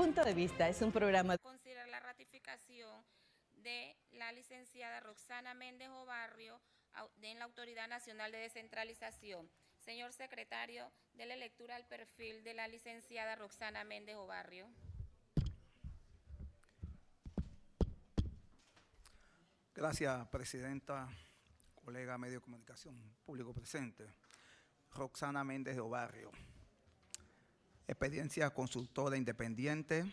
Punto de Vista es un programa. Considerar la ratificación de la licenciada Roxana Méndez Obarrio en la Autoridad Nacional de Descentralización. Señor secretario, dele lectura al perfil de la licenciada Roxana Méndez Obarrio. Gracias, presidenta, colega medio de comunicación, público presente. Roxana Méndez Obarrio. Experiencia consultora independiente.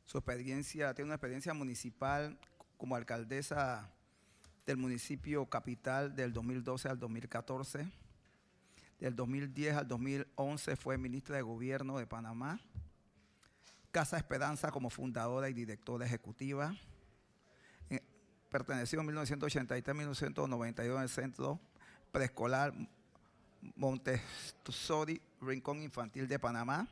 Su experiencia, tiene una experiencia municipal como alcaldesa del municipio capital del 2012 al 2014. Del 2010 al 2011 fue ministra de Gobierno de Panamá. Casa Esperanza como fundadora y directora ejecutiva. Perteneció en 1983-1992 al Centro Preescolar Montessori, Rincón Infantil de Panamá.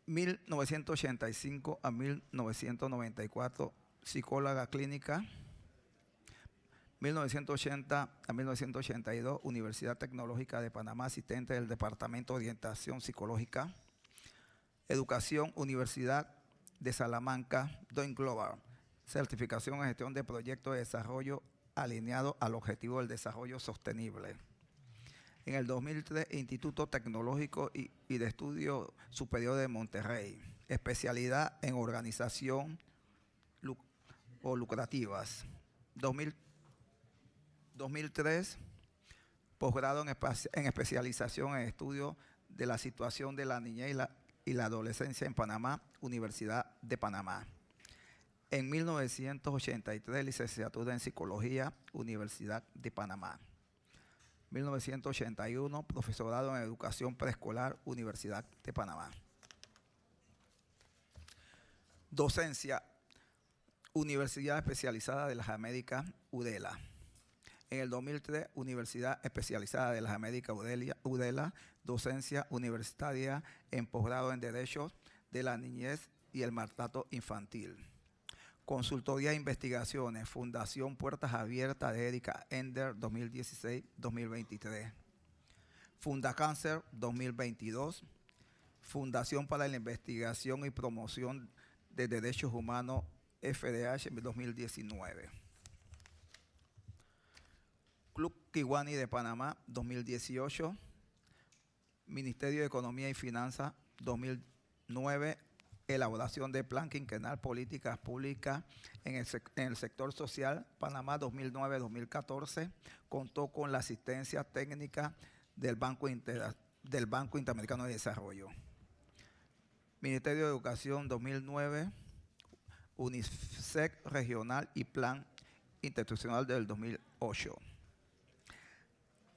1985 a 1994, psicóloga clínica. 1980 a 1982, Universidad Tecnológica de Panamá, asistente del Departamento de Orientación Psicológica. Educación, Universidad de Salamanca, Doing Global, certificación en gestión de proyectos de desarrollo alineado al objetivo del desarrollo sostenible. En el 2003, Instituto Tecnológico y de Estudio Superior de Monterrey, especialidad en organización o lucrativas. 2003, posgrado en especialización en estudio de la situación de la niñez y la adolescencia en Panamá, Universidad de Panamá. En 1983, licenciatura en Psicología, Universidad de Panamá. 1981, profesorado en Educación Preescolar, Universidad de Panamá. Docencia, Universidad Especializada de las Américas, UDELA. En el 2003, Universidad Especializada de las Américas, UDELA, docencia universitaria en posgrado en Derechos de la Niñez y el Maltrato Infantil. Consultoría e Investigaciones, Fundación Puertas Abiertas de Erika Ender, 2016-2023. Fundacáncer, 2022. Fundación para la Investigación y Promoción de Derechos Humanos, FDH, 2019. Club Kiwani de Panamá, 2018. Ministerio de Economía y Finanzas, 2009. Elaboración de plan quinquenal políticas públicas en el sector social, Panamá 2009-2014, contó con la asistencia técnica del Banco Interamericano de Desarrollo. Ministerio de Educación 2009, UNICEF Regional y Plan Institucional del 2008.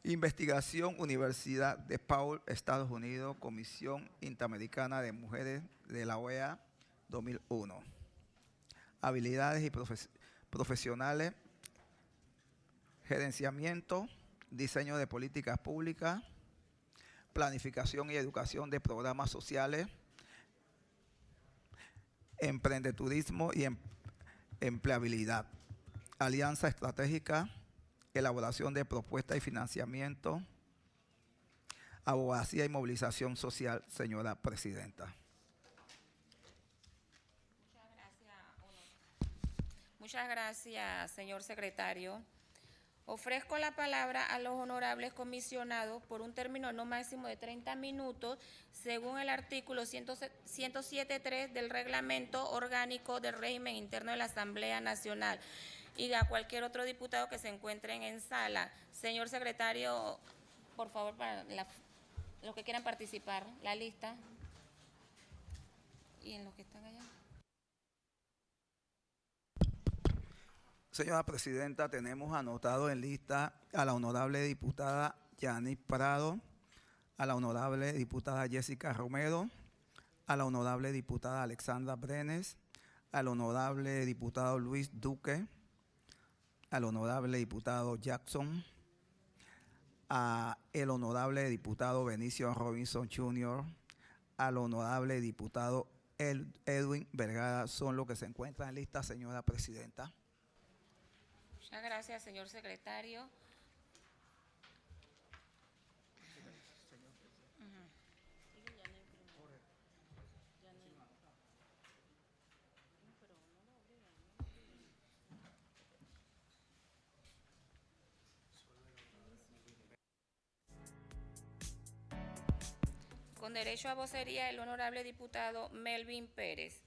Investigación, Universidad de Paul, Estados Unidos, Comisión Interamericana de Mujeres de la OEA, 2001. Habilidades y profesionales, gerenciamiento, diseño de políticas públicas, planificación y educación de programas sociales, emprendedurismo y empleabilidad, alianza estratégica, elaboración de propuestas y financiamiento, abogacía y movilización social, señora presidenta. Muchas gracias, señor secretario. Ofrezco la palabra a los honorables comisionados por un término no máximo de 30 minutos, según el artículo 107.3 del Reglamento Orgánico del Régimen Interno de la Asamblea Nacional, y a cualquier otro diputado que se encuentren en sala. Señor secretario, por favor, para los que quieran participar, la lista. Y en los que están allá. Señora presidenta, tenemos anotado en lista a la honorable diputada Yanis Prado, a la honorable diputada Jessica Romero, a la honorable diputada Alexandra Brenes, al honorable diputado Luis Duque, al honorable diputado Jackson, a el honorable diputado Benicio Robinson Jr., al honorable diputado Edwin Vergara, son los que se encuentran en lista, señora presidenta. Muchas gracias, señor secretario. Con derecho a vocería, el honorable diputado Melvin Pérez.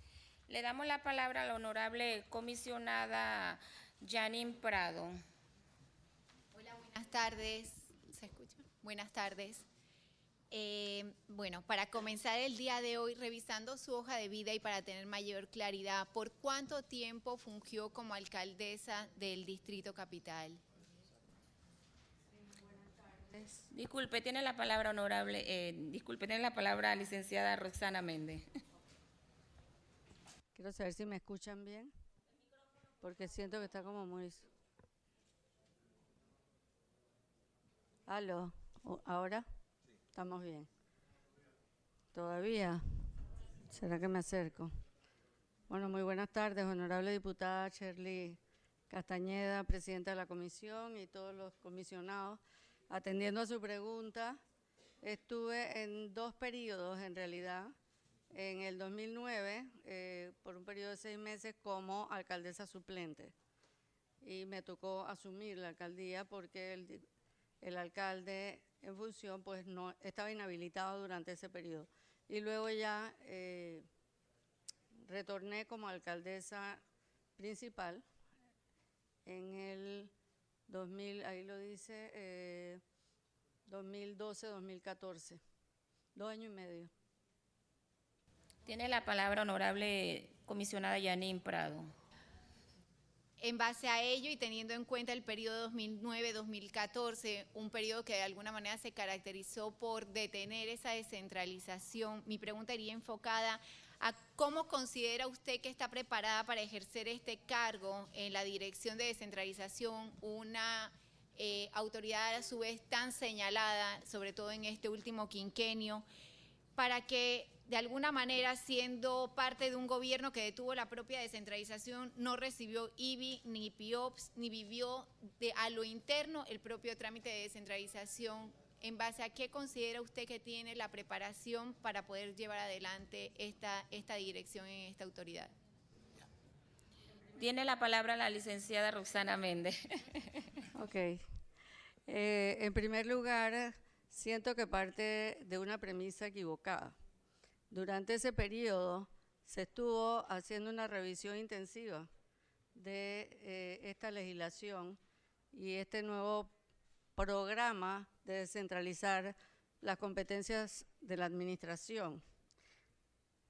Le damos la palabra a la honorable comisionada Janine Prado. Hola, buenas tardes. ¿Se escucha? Buenas tardes. Bueno, para comenzar el día de hoy, revisando su hoja de vida y para tener mayor claridad, ¿por cuánto tiempo fungió como alcaldesa del Distrito Capital? Disculpe, tiene la palabra honorable, tiene la palabra licenciada Roxana Méndez. Quiero saber si me escuchan bien, porque siento que está como muy... ¿Aló? ¿Ahora? ¿Estamos bien? ¿Todavía? ¿Será que me acerco? Bueno, muy buenas tardes, honorable diputada Shirley Castañeda, presidenta de la comisión y todos los comisionados. Atendiendo a su pregunta, estuve en 2 periodos en realidad. En el 2009, por un periodo de 6 meses como alcaldesa suplente. Y me tocó asumir la alcaldía porque el alcalde en función pues no estaba inhabilitado durante ese periodo. Y luego ya retorné como alcaldesa principal en el 2000, ahí lo dice, 2012-2014, 2 años y medio. Tiene la palabra honorable comisionada Janine Prado. En base a ello y teniendo en cuenta el periodo 2009-2014, un periodo que de alguna manera se caracterizó por detener esa descentralización, mi pregunta iría enfocada a cómo considera usted que está preparada para ejercer este cargo en la Dirección de Descentralización, una autoridad a su vez tan señalada, sobre todo en este último quinquenio, para que de alguna manera, siendo parte de un gobierno que detuvo la propia descentralización, no recibió IBI ni PIOPS, ni vivió a lo interno el propio trámite de descentralización. ¿En base a qué considera usted que tiene la preparación para poder llevar adelante esta dirección en esta autoridad? Tiene la palabra la licenciada Roxana Méndez. Ok. En primer lugar, siento que parte de una premisa equivocada. Durante ese periodo se estuvo haciendo una revisión intensiva de esta legislación y este nuevo programa de descentralizar las competencias de la administración.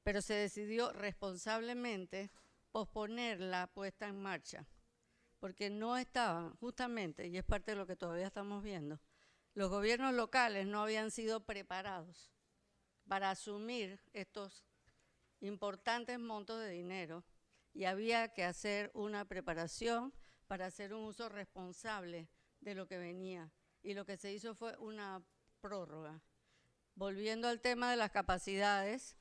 Pero se decidió responsablemente posponer la puesta en marcha, porque no estaban, justamente, y es parte de lo que todavía estamos viendo, los gobiernos locales no habían sido preparados para asumir estos importantes montos de dinero y había que hacer una preparación para hacer un uso responsable de lo que venía. Y lo que se hizo fue una prórroga. Volviendo al tema de las capacidades,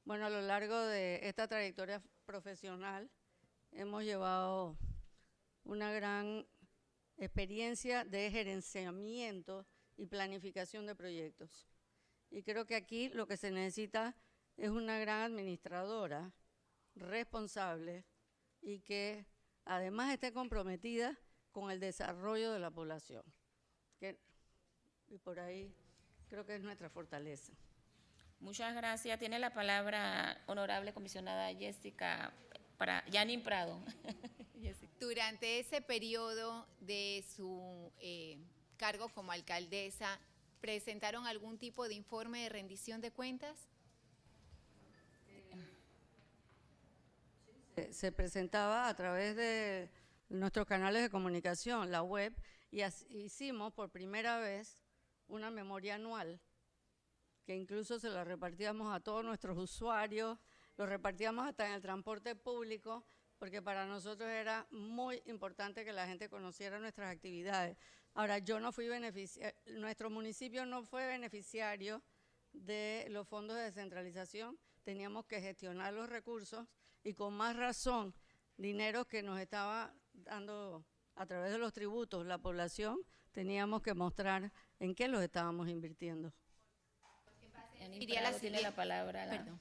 bueno, a lo largo de esta trayectoria profesional hemos llevado una gran experiencia de gerenciamiento y planificación de proyectos. Y creo que aquí lo que se necesita es una gran administradora responsable y que además esté comprometida con el desarrollo de la población. Y por ahí creo que es nuestra fortaleza. Muchas gracias. Tiene la palabra honorable comisionada Janine Prado. Durante ese periodo de su cargo como alcaldesa, ¿presentaron algún tipo de informe de rendición de cuentas? Se presentaba a través de nuestros canales de comunicación, la web, y hicimos por primera vez una memoria anual, que incluso se la repartíamos a todos nuestros usuarios, lo repartíamos hasta en el transporte público, porque para nosotros era muy importante que la gente conociera nuestras actividades. Ahora, nuestro municipio no fue beneficiario de los fondos de descentralización, teníamos que gestionar los recursos y con más razón, dinero que nos estaba dando a través de los tributos la población, teníamos que mostrar en qué los estábamos invirtiendo. Tiene la palabra. Perdón.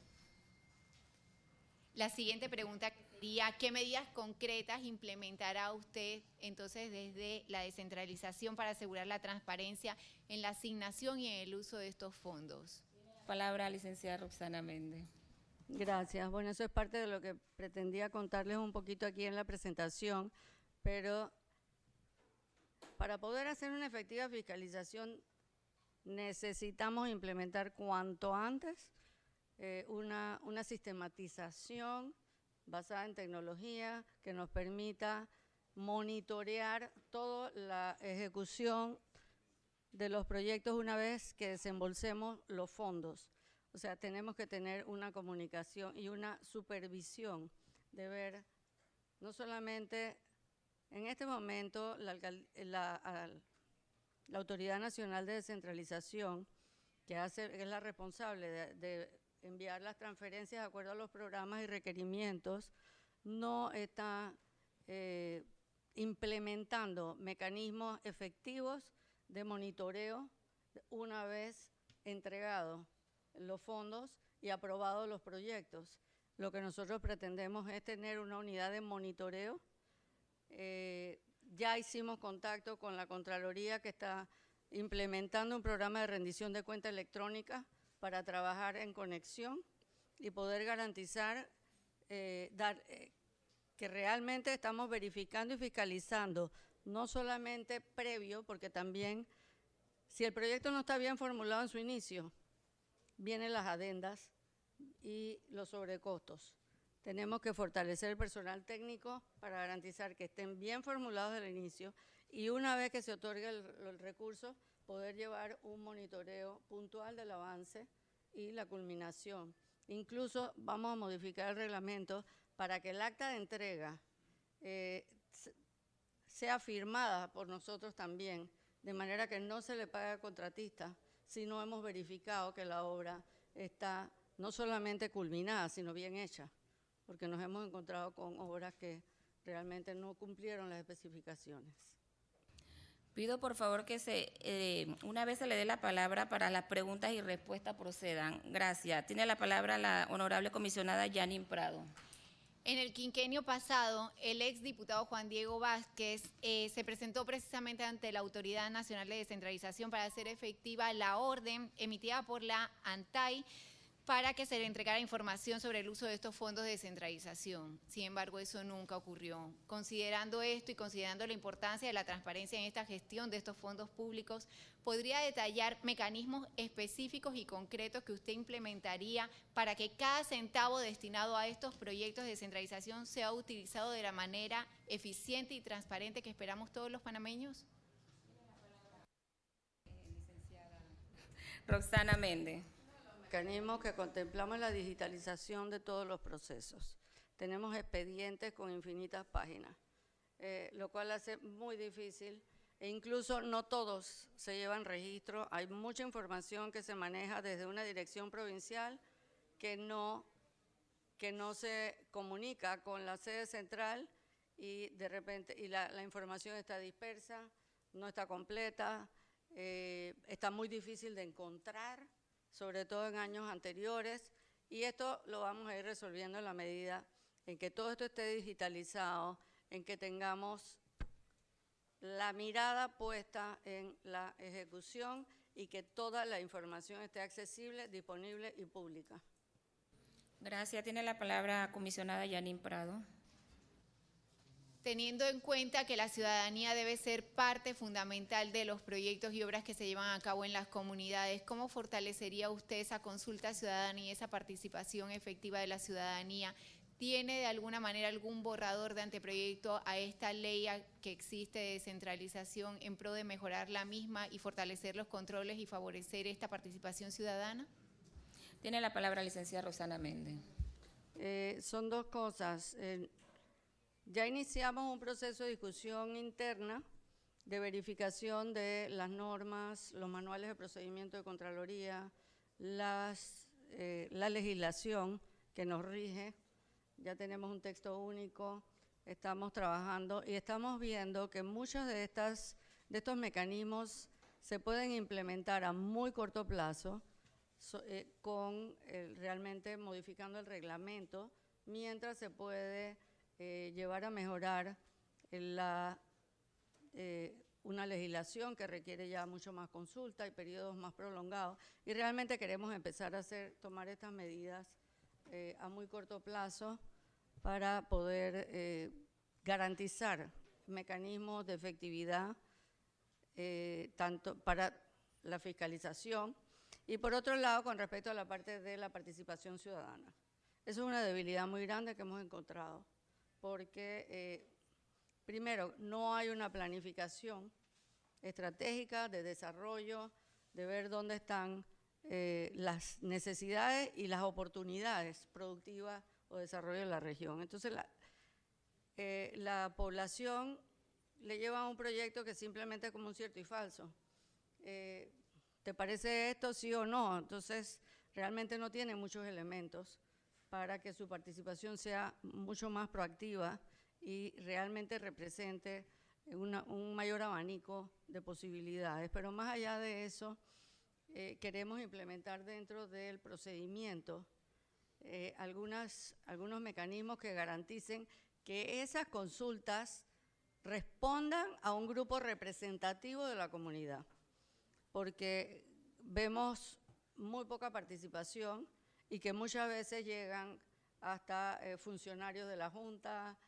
La siguiente pregunta sería, ¿qué medidas concretas implementará usted entonces desde la descentralización para asegurar la transparencia en la asignación y en el uso de estos fondos? palabra, licenciada Roxana Méndez. Gracias. Bueno, eso es parte de lo que pretendía contarles un poquito aquí en la presentación, pero para poder hacer una efectiva fiscalización necesitamos implementar cuanto antes una sistematización basada en tecnología que nos permita monitorear toda la ejecución de los proyectos una vez que desembolsemos los fondos. O sea, tenemos que tener una comunicación y una supervisión de ver, no solamente en este momento la Autoridad Nacional de Descentralización, que es la responsable de enviar las transferencias de acuerdo a los programas y requerimientos, no está implementando mecanismos efectivos de monitoreo una vez entregados los fondos y aprobados los proyectos. Lo que nosotros pretendemos es tener una unidad de monitoreo. Ya hicimos contacto con la Contraloría, que está implementando un programa de rendición de cuenta electrónica para trabajar en conexión y poder garantizar que realmente estamos verificando y fiscalizando, no solamente previo, porque también si el proyecto no está bien formulado en su inicio, vienen las adendas y los sobrecostos. Tenemos que fortalecer el personal técnico para garantizar que estén bien formulados desde el inicio y una vez que se otorgue el recurso, poder llevar un monitoreo puntual del avance y la culminación. Incluso vamos a modificar el reglamento para que el acta de entrega sea firmada por nosotros también, de manera que no se le pague al contratista si no hemos verificado que la obra está no solamente culminada, sino bien hecha, porque nos hemos encontrado con obras que realmente no cumplieron las especificaciones. Pido por favor que una vez se le dé la palabra para las preguntas y respuestas procedan. Gracias. Tiene la palabra la honorable comisionada Yanin Prado. En el quinquenio pasado, el exdiputado Juan Diego Vázquez se presentó precisamente ante la Autoridad Nacional de Descentralización para hacer efectiva la orden emitida por la ANTAI para que se le entregara información sobre el uso de estos fondos de descentralización. Sin embargo, eso nunca ocurrió. Considerando esto y considerando la importancia de la transparencia en esta gestión de estos fondos públicos, ¿podría detallar mecanismos específicos y concretos que usted implementaría para que cada centavo destinado a estos proyectos de descentralización sea utilizado de la manera eficiente y transparente que esperamos todos los panameños? Roxana Méndez. Mecanismos que contemplamos la digitalización de todos los procesos. Tenemos expedientes con infinitas páginas, lo cual hace muy difícil, e incluso no todos se llevan registro. Hay mucha información que se maneja desde una dirección provincial que no se comunica con la sede central y de repente la información está dispersa, no está completa, está muy difícil de encontrar, sobre todo en años anteriores, y esto lo vamos a ir resolviendo en la medida en que todo esto esté digitalizado, en que tengamos la mirada puesta en la ejecución y que toda la información esté accesible, disponible y pública. Gracias. Tiene la palabra comisionada Yanin Prado. Teniendo en cuenta que la ciudadanía debe ser parte fundamental de los proyectos y obras que se llevan a cabo en las comunidades, ¿cómo fortalecería usted esa consulta ciudadana y esa participación efectiva de la ciudadanía? ¿Tiene de alguna manera algún borrador de anteproyecto a esta ley que existe de descentralización en pro de mejorar la misma y fortalecer los controles y favorecer esta participación ciudadana? Tiene la palabra licenciada Roxana Méndez. Son dos cosas. Ya iniciamos un proceso de discusión interna de verificación de las normas, los manuales de procedimiento de Contraloría, la legislación que nos rige. Ya tenemos un texto único, estamos trabajando y estamos viendo que muchos de estos mecanismos se pueden implementar a muy corto plazo realmente modificando el reglamento, mientras se puede llevar a mejorar una legislación que requiere ya mucho más consulta y periodos más prolongados, y realmente queremos empezar a tomar estas medidas a muy corto plazo para poder garantizar mecanismos de efectividad tanto para la fiscalización y por otro lado con respecto a la parte de la participación ciudadana. Eso es una debilidad muy grande que hemos encontrado porque primero no hay una planificación estratégica de desarrollo, de ver dónde están las necesidades y las oportunidades productivas o de desarrollo de la región. Entonces la población le lleva a un proyecto que simplemente es como un cierto y falso. ¿Te parece esto sí o no? Entonces realmente no tiene muchos elementos para que su participación sea mucho más proactiva y realmente represente un mayor abanico de posibilidades. Pero más allá de eso, queremos implementar dentro del procedimiento algunos mecanismos que garanticen que esas consultas respondan a un grupo representativo de la comunidad, porque vemos muy poca participación y que muchas veces llegan hasta funcionarios de la Junta.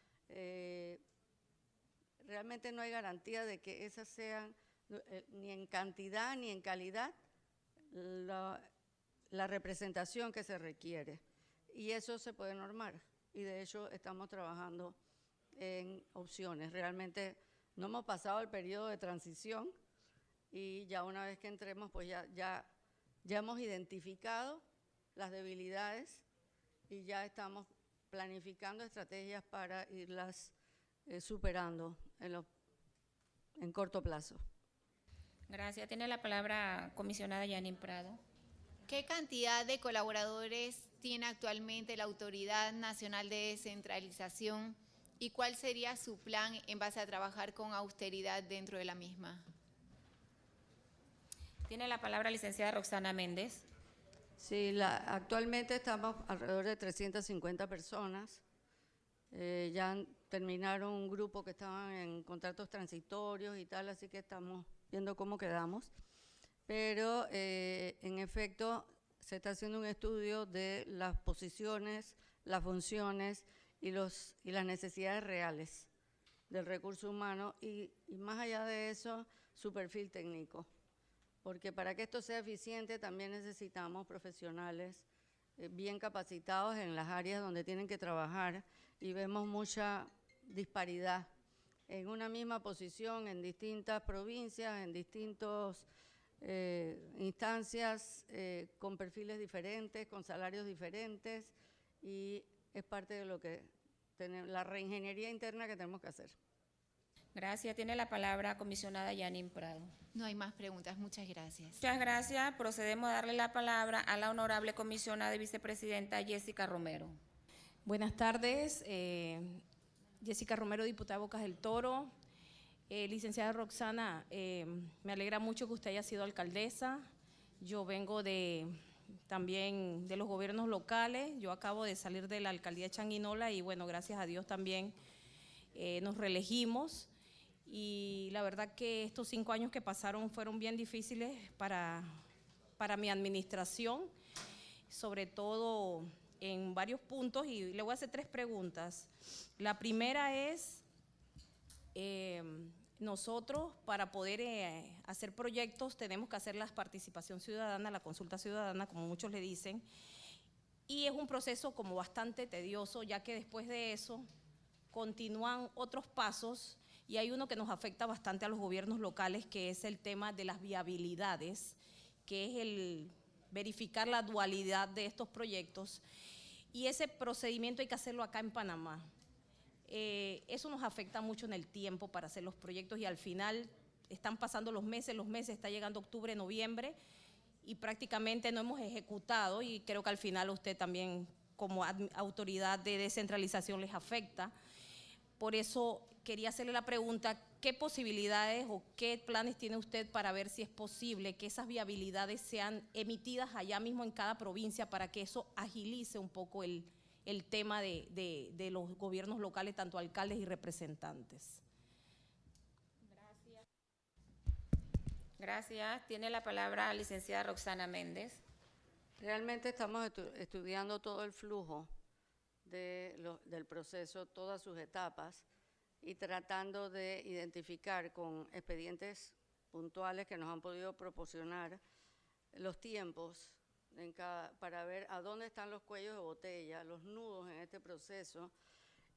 Realmente no hay garantía de que esas sean ni en cantidad ni en calidad la representación que se requiere. Y eso se puede normar y de hecho estamos trabajando en opciones. Realmente no hemos pasado el periodo de transición y ya una vez que entremos pues ya hemos identificado las debilidades y ya estamos planificando estrategias para irlas superando en corto plazo. Gracias. Tiene la palabra comisionada Yanin Prado. ¿Qué cantidad de colaboradores tiene actualmente la Autoridad Nacional de Descentralización y cuál sería su plan en base a trabajar con austeridad dentro de la misma? Tiene la palabra licenciada Roxana Méndez. Sí, actualmente estamos alrededor de 350 personas. Ya terminaron un grupo que estaban en contratos transitorios y tal, así que estamos viendo cómo quedamos. Pero en efecto se está haciendo un estudio de las posiciones, las funciones y las necesidades reales del recurso humano y más allá de eso, su perfil técnico. Porque para que esto sea eficiente también necesitamos profesionales bien capacitados en las áreas donde tienen que trabajar y vemos mucha disparidad en una misma posición en distintas provincias, en distintas instancias, con perfiles diferentes, con salarios diferentes y es parte de lo que tenemos, la reingeniería interna que tenemos que hacer. Gracias. Tiene la palabra comisionada Yanin Prado. No hay más preguntas. Muchas gracias. Muchas gracias. Procedemos a darle la palabra a la honorable comisionada y vicepresidenta Jessica Romero. Buenas tardes. Jessica Romero, diputada Bocas del Toro. Licenciada Roxana, me alegra mucho que usted haya sido alcaldesa. Yo vengo también de los gobiernos locales. Yo acabo de salir de la alcaldía de Changuinola y bueno, gracias a Dios también nos reelegimos. Y la verdad que estos 5 años que pasaron fueron bien difíciles para mi administración, sobre todo en varios puntos, y le voy a hacer 3 preguntas. La primera es, nosotros para poder hacer proyectos tenemos que hacer la participación ciudadana, la consulta ciudadana, como muchos le dicen, y es un proceso como bastante tedioso, ya que después de eso continúan otros pasos y hay uno que nos afecta bastante a los gobiernos locales, que es el tema de las viabilidades, que es el verificar la dualidad de estos proyectos, y ese procedimiento hay que hacerlo acá en Panamá. Eso nos afecta mucho en el tiempo para hacer los proyectos y al final están pasando los meses, está llegando octubre, noviembre y prácticamente no hemos ejecutado y creo que al final a usted también como autoridad de descentralización les afecta. Por eso quería hacerle la pregunta, ¿qué posibilidades o qué planes tiene usted para ver si es posible que esas viabilidades sean emitidas allá mismo en cada provincia para que eso agilice un poco el tema de los gobiernos locales, tanto alcaldes y representantes? Gracias. Tiene la palabra la licenciada Roxana Méndez. Realmente estamos estudiando todo el flujo del proceso, todas sus etapas, y tratando de identificar con expedientes puntuales que nos han podido proporcionar los tiempos para ver a dónde están los cuellos de botella, los nudos en este proceso,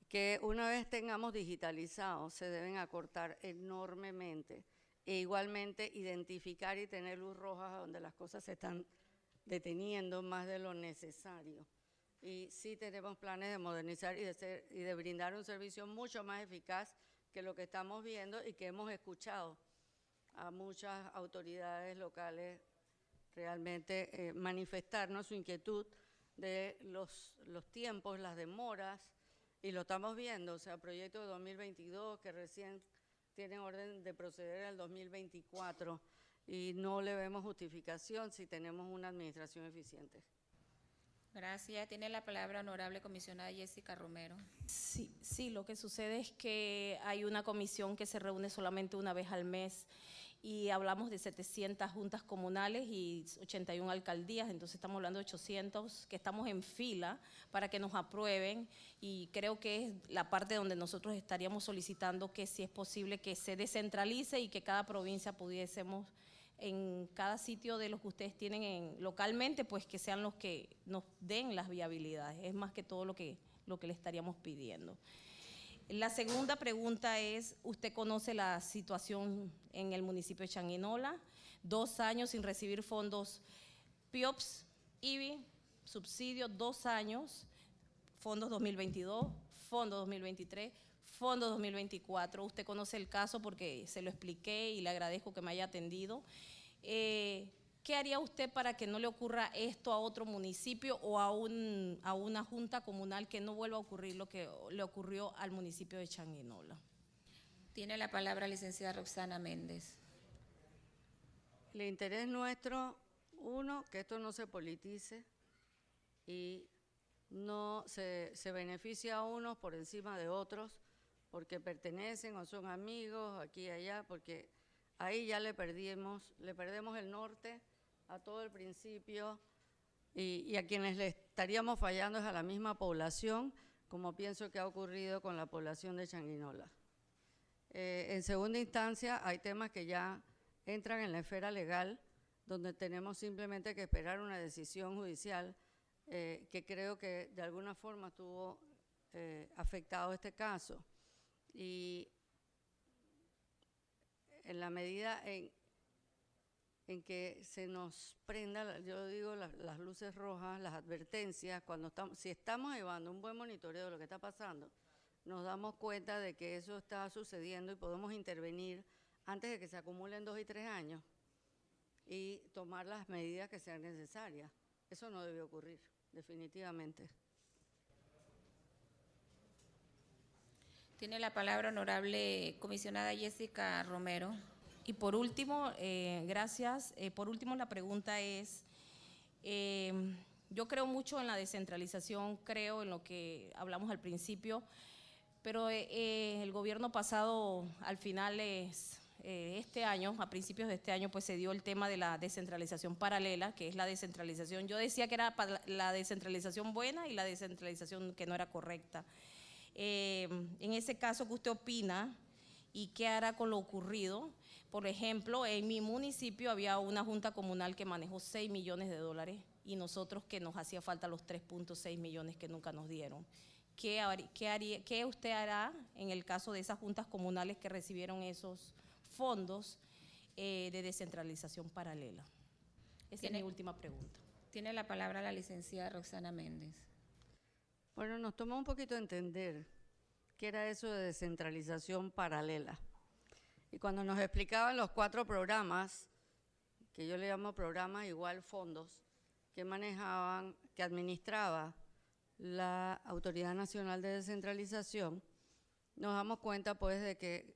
que una vez tengamos digitalizados se deben acortar enormemente, e igualmente identificar y tener luz roja donde las cosas se están deteniendo más de lo necesario. Y sí tenemos planes de modernizar y de brindar un servicio mucho más eficaz que lo que estamos viendo y que hemos escuchado a muchas autoridades locales realmente manifestarnos su inquietud de los tiempos, las demoras, y lo estamos viendo, o sea, proyecto de 2022 que recién tienen orden de proceder al 2024 y no le vemos justificación si tenemos una administración eficiente. Gracias. Tiene la palabra honorable comisionada Jessica Romero. Sí, lo que sucede es que hay una comisión que se reúne solamente una vez al mes y hablamos de 700 juntas comunales y 81 alcaldías, entonces estamos hablando de 800 que estamos en fila para que nos aprueben, y creo que es la parte donde nosotros estaríamos solicitando que si es posible que se descentralice y que cada provincia pudiésemos, en cada sitio de los que ustedes tienen localmente, pues que sean los que nos den las viabilidades, es más que todo lo que le estaríamos pidiendo. La segunda pregunta es, ¿usted conoce la situación en el municipio de Changuinola? 2 años sin recibir fondos PIOPS, IBI, subsidio, 2 años, fondos 2022, fondos 2023, fondos 2024. Usted conoce el caso porque se lo expliqué y le agradezco que me haya atendido. ¿Qué haría usted para que no le ocurra esto a otro municipio o a una junta comunal, que no vuelva a ocurrir lo que le ocurrió al municipio de Changuinola? Tiene la palabra la licenciada Roxana Méndez. El interés nuestro, uno, que esto no se politice y no se beneficie a unos por encima de otros porque pertenecen o son amigos aquí y allá, porque ahí ya le perdemos el norte a todo el principio, y a quienes le estaríamos fallando es a la misma población, como pienso que ha ocurrido con la población de Changuinola. En segunda instancia, hay temas que ya entran en la esfera legal, donde tenemos simplemente que esperar una decisión judicial, que creo que de alguna forma estuvo afectado este caso. Y en la medida en que se nos prenda, yo digo, las luces rojas, las advertencias, si estamos llevando un buen monitoreo de lo que está pasando, nos damos cuenta de que eso está sucediendo y podemos intervenir antes de que se acumulen 2 y 3 años y tomar las medidas que sean necesarias. Eso no debe ocurrir, definitivamente. Tiene la palabra honorable comisionada Jessica Romero. Y por último, gracias. Por último, la pregunta es, yo creo mucho en la descentralización, creo en lo que hablamos al principio, pero el gobierno pasado, al final, este año, a principios de este año, pues se dio el tema de la descentralización paralela, que es la descentralización. Yo decía que era la descentralización buena y la descentralización que no era correcta. En ese caso, ¿qué usted opina y qué hará con lo ocurrido? Por ejemplo, en mi municipio había una junta comunal que manejó 6 millones de dólares y nosotros que nos hacía falta los 3.6 millones que nunca nos dieron. ¿Qué usted hará en el caso de esas juntas comunales que recibieron esos fondos de descentralización paralela? Esa es mi última pregunta. Tiene la palabra la licenciada Roxana Méndez. Bueno, nos tomó un poquito entender qué era eso de descentralización paralela. Y cuando nos explicaban los 4 programas, que yo le llamo programas igual fondos, que manejaban, que administraba la Autoridad Nacional de Descentralización, nos damos cuenta pues de que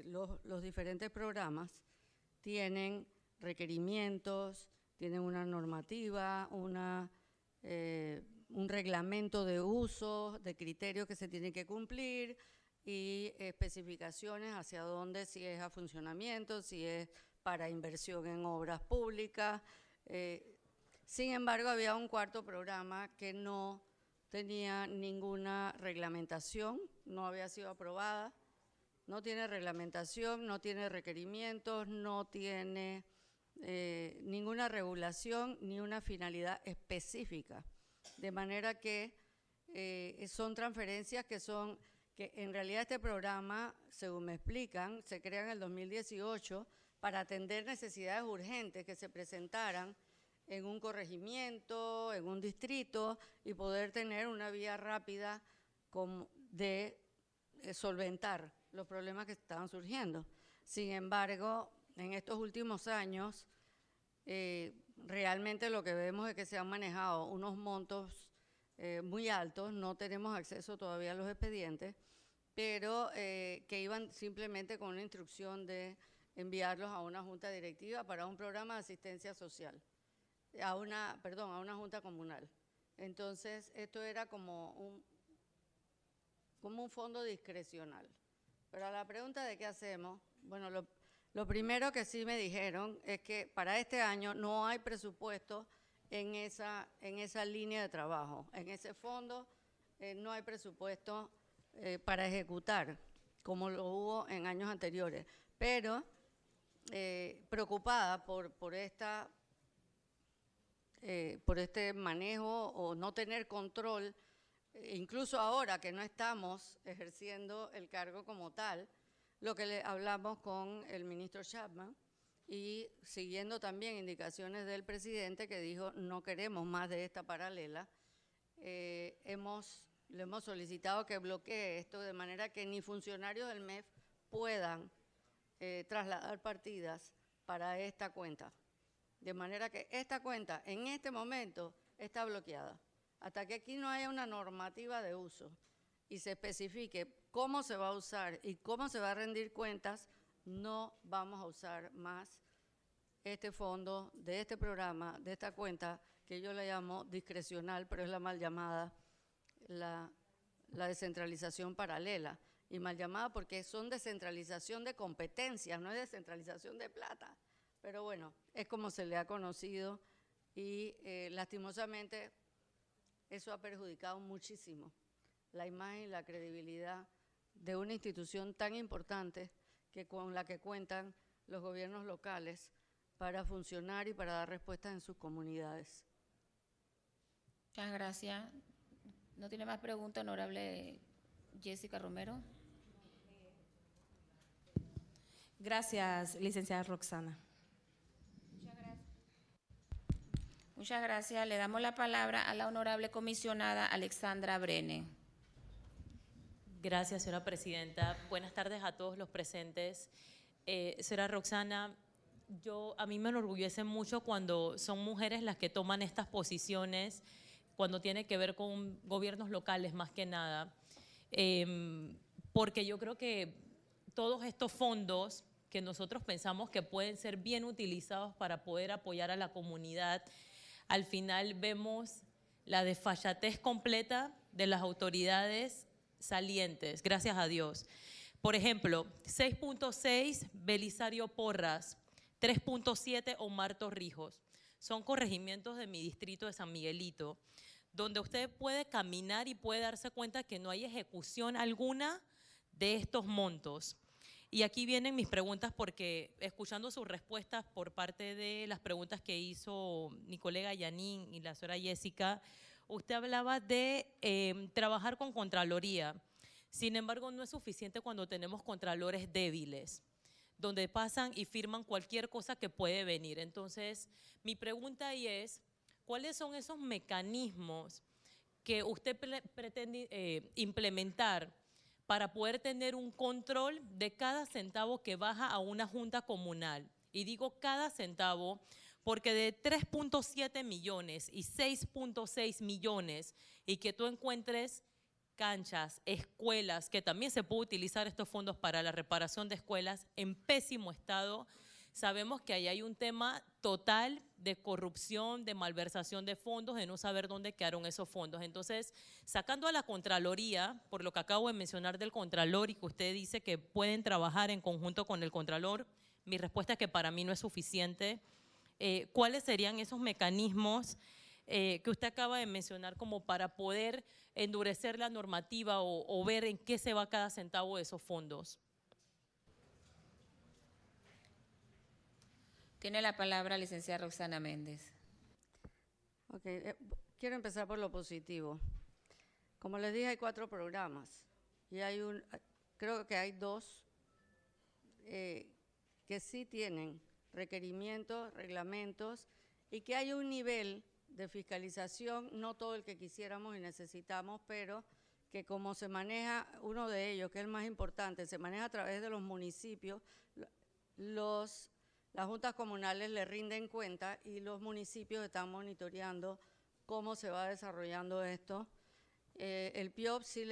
los diferentes programas tienen requerimientos, tienen una normativa, un reglamento de uso, de criterios que se tienen que cumplir, y especificaciones hacia dónde, si es a funcionamiento, si es para inversión en obras públicas. Sin embargo, había un cuarto programa que no tenía ninguna reglamentación, no había sido aprobada, no tiene reglamentación, no tiene requerimientos, no tiene ninguna regulación ni una finalidad específica. De manera que son transferencias que en realidad este programa, según me explican, se crea en el 2018 para atender necesidades urgentes que se presentaran en un corregimiento, en un distrito, y poder tener una vía rápida de solventar los problemas que estaban surgiendo. Sin embargo, en estos últimos años, realmente lo que vemos es que se han manejado unos montos muy altos, no tenemos acceso todavía a los expedientes, pero que iban simplemente con una instrucción de enviarlos a una junta directiva para un programa de asistencia social, a una junta comunal. Entonces, esto era como un fondo discrecional. Pero a la pregunta de qué hacemos, bueno, lo primero que sí me dijeron es que para este año no hay presupuesto en esa línea de trabajo. En ese fondo no hay presupuesto para ejecutar, como lo hubo en años anteriores. Pero preocupada por este manejo o no tener control, incluso ahora que no estamos ejerciendo el cargo como tal, lo que le hablamos con el ministro Chapman y siguiendo también indicaciones del presidente que dijo no queremos más de esta paralela, le hemos solicitado que bloquee esto de manera que ni funcionarios del MEF puedan trasladar partidas para esta cuenta. De manera que esta cuenta en este momento está bloqueada. Hasta que aquí no haya una normativa de uso y se especifique cómo se va a usar y cómo se va a rendir cuentas, no vamos a usar más este fondo de este programa, de esta cuenta, que yo la llamo discrecional, pero es la mal llamada, la descentralización paralela. Y mal llamada porque son descentralización de competencias, no es descentralización de plata. Pero bueno, es como se le ha conocido y lastimosamente eso ha perjudicado muchísimo la imagen y la credibilidad de una institución tan importante con la que cuentan los gobiernos locales para funcionar y para dar respuestas en sus comunidades. Muchas gracias. ¿No tiene más preguntas, honorable Jessica Romero? Gracias, licenciada Roxana. Muchas gracias. Le damos la palabra a la honorable comisionada Alexandra Brene. Gracias, señora presidenta. Buenas tardes a todos los presentes. Señora Roxana, a mí me enorgullece mucho cuando son mujeres las que toman estas posiciones, cuando tiene que ver con gobiernos locales más que nada, porque yo creo que todos estos fondos que nosotros pensamos que pueden ser bien utilizados para poder apoyar a la comunidad, al final vemos la desfachatez completa de las autoridades salientes, gracias a Dios. Por ejemplo, 6.6 Belisario Porras, 3.7 Omar Torrijos. Son corregimientos de mi distrito de San Miguelito, donde usted puede caminar y puede darse cuenta que no hay ejecución alguna de estos montos. Y aquí vienen mis preguntas porque escuchando sus respuestas por parte de las preguntas que hizo mi colega Yanin y la señora Jessica, usted hablaba de trabajar con Contraloría. Sin embargo, no es suficiente cuando tenemos contralores débiles, donde pasan y firman cualquier cosa que puede venir. Entonces, mi pregunta ahí es, ¿cuáles son esos mecanismos que usted pretende implementar para poder tener un control de cada centavo que baja a una junta comunal? Y digo cada centavo porque de 3.7 millones y 6.6 millones y que tú encuentres canchas, escuelas, que también se puede utilizar estos fondos para la reparación de escuelas en pésimo estado, sabemos que ahí hay un tema total de corrupción, de malversación de fondos, de no saber dónde quedaron esos fondos. Entonces, sacando a la Contraloría, por lo que acabo de mencionar del Contralor y que usted dice que pueden trabajar en conjunto con el Contralor, mi respuesta es que para mí no es suficiente. ¿Cuáles serían esos mecanismos que usted acaba de mencionar como para poder endurecer la normativa o ver en qué se va cada centavo de esos fondos? Tiene la palabra licenciada Roxana Méndez. Ok, quiero empezar por lo positivo. Como les dije, hay 4 programas y creo que hay 2 que sí tienen requerimientos, reglamentos y que hay un nivel de fiscalización, no todo el que quisiéramos y necesitamos, pero que como se maneja, uno de ellos, que es el más importante, se maneja a través de los municipios, las juntas comunales le rinden cuenta y los municipios están monitoreando cómo se va desarrollando esto. El PIOP sí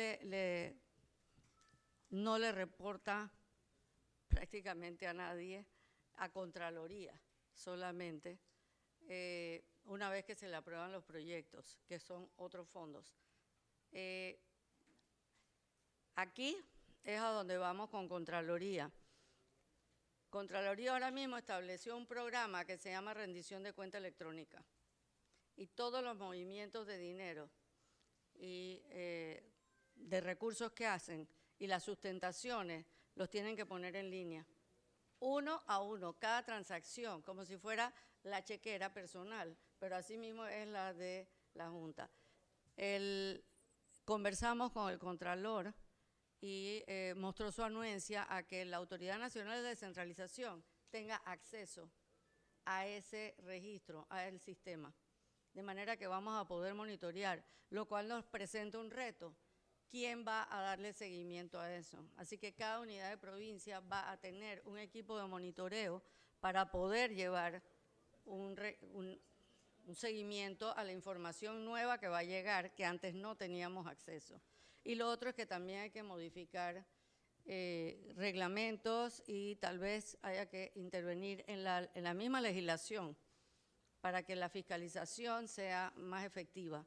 no le reporta prácticamente a nadie, a Contraloría solamente, una vez que se le aprueban los proyectos, que son otros fondos. Aquí es a donde vamos con Contraloría. Contraloría ahora mismo estableció un programa que se llama rendición de cuenta electrónica y todos los movimientos de dinero y de recursos que hacen y las sustentaciones los tienen que poner en línea, 1 a 1, cada transacción, como si fuera la chequera personal, pero así mismo es la de la Junta. Conversamos con el Contralor y mostró su anuencia a que la Autoridad Nacional de Descentralización tenga acceso a ese registro, a el sistema, de manera que vamos a poder monitorear, lo cual nos presenta un reto. ¿Quién va a darle seguimiento a eso? Así que cada unidad de provincia va a tener un equipo de monitoreo para poder llevar un seguimiento a la información nueva que va a llegar, que antes no teníamos acceso. Y lo otro es que también hay que modificar reglamentos y tal vez haya que intervenir en la misma legislación para que la fiscalización sea más efectiva.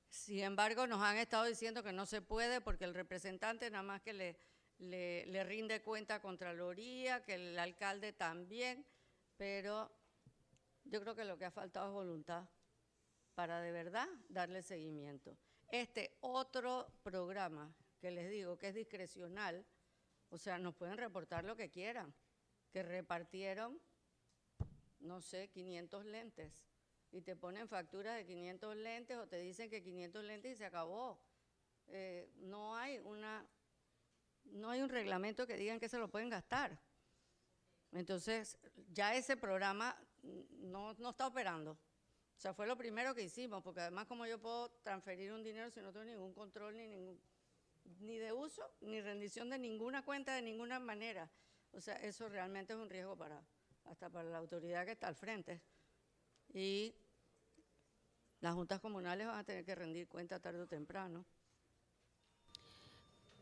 Sin embargo, nos han estado diciendo que no se puede porque el representante nada más que le rinde cuenta a Contraloría, que el alcalde también, pero yo creo que lo que ha faltado es voluntad para de verdad darle seguimiento. Este otro programa que les digo que es discrecional, o sea, nos pueden reportar lo que quieran, que repartieron, no sé, 500 lentes y te ponen facturas de 500 lentes o te dicen que 500 lentes y se acabó. No hay un reglamento que digan que se lo pueden gastar. Entonces, ya ese programa no está operando. O sea, fue lo primero que hicimos, porque además como yo puedo transferir un dinero si no tengo ningún control ni de uso, ni rendición de ninguna cuenta de ninguna manera. O sea, eso realmente es un riesgo hasta para la autoridad que está al frente. Y las juntas comunales van a tener que rendir cuenta tarde o temprano.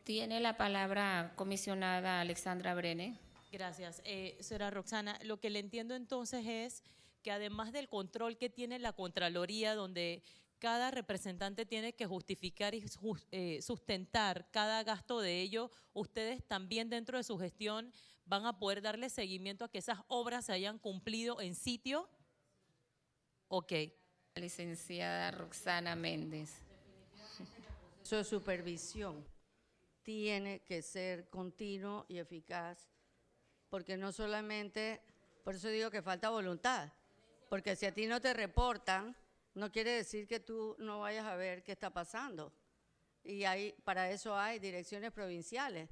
Tiene la palabra comisionada Alexandra Brene. Gracias. Señora Roxana, lo que le entiendo entonces es que además del control que tiene la Contraloría, donde cada representante tiene que justificar y sustentar cada gasto de ello, ustedes también dentro de su gestión van a poder darle seguimiento a que esas obras se hayan cumplido en sitio. Ok. Licenciada Roxana Méndez. Su supervisión tiene que ser continuo y eficaz, porque no solamente, por eso digo que falta voluntad, porque si a ti no te reportan, no quiere decir que tú no vayas a ver qué está pasando. Y para eso hay direcciones provinciales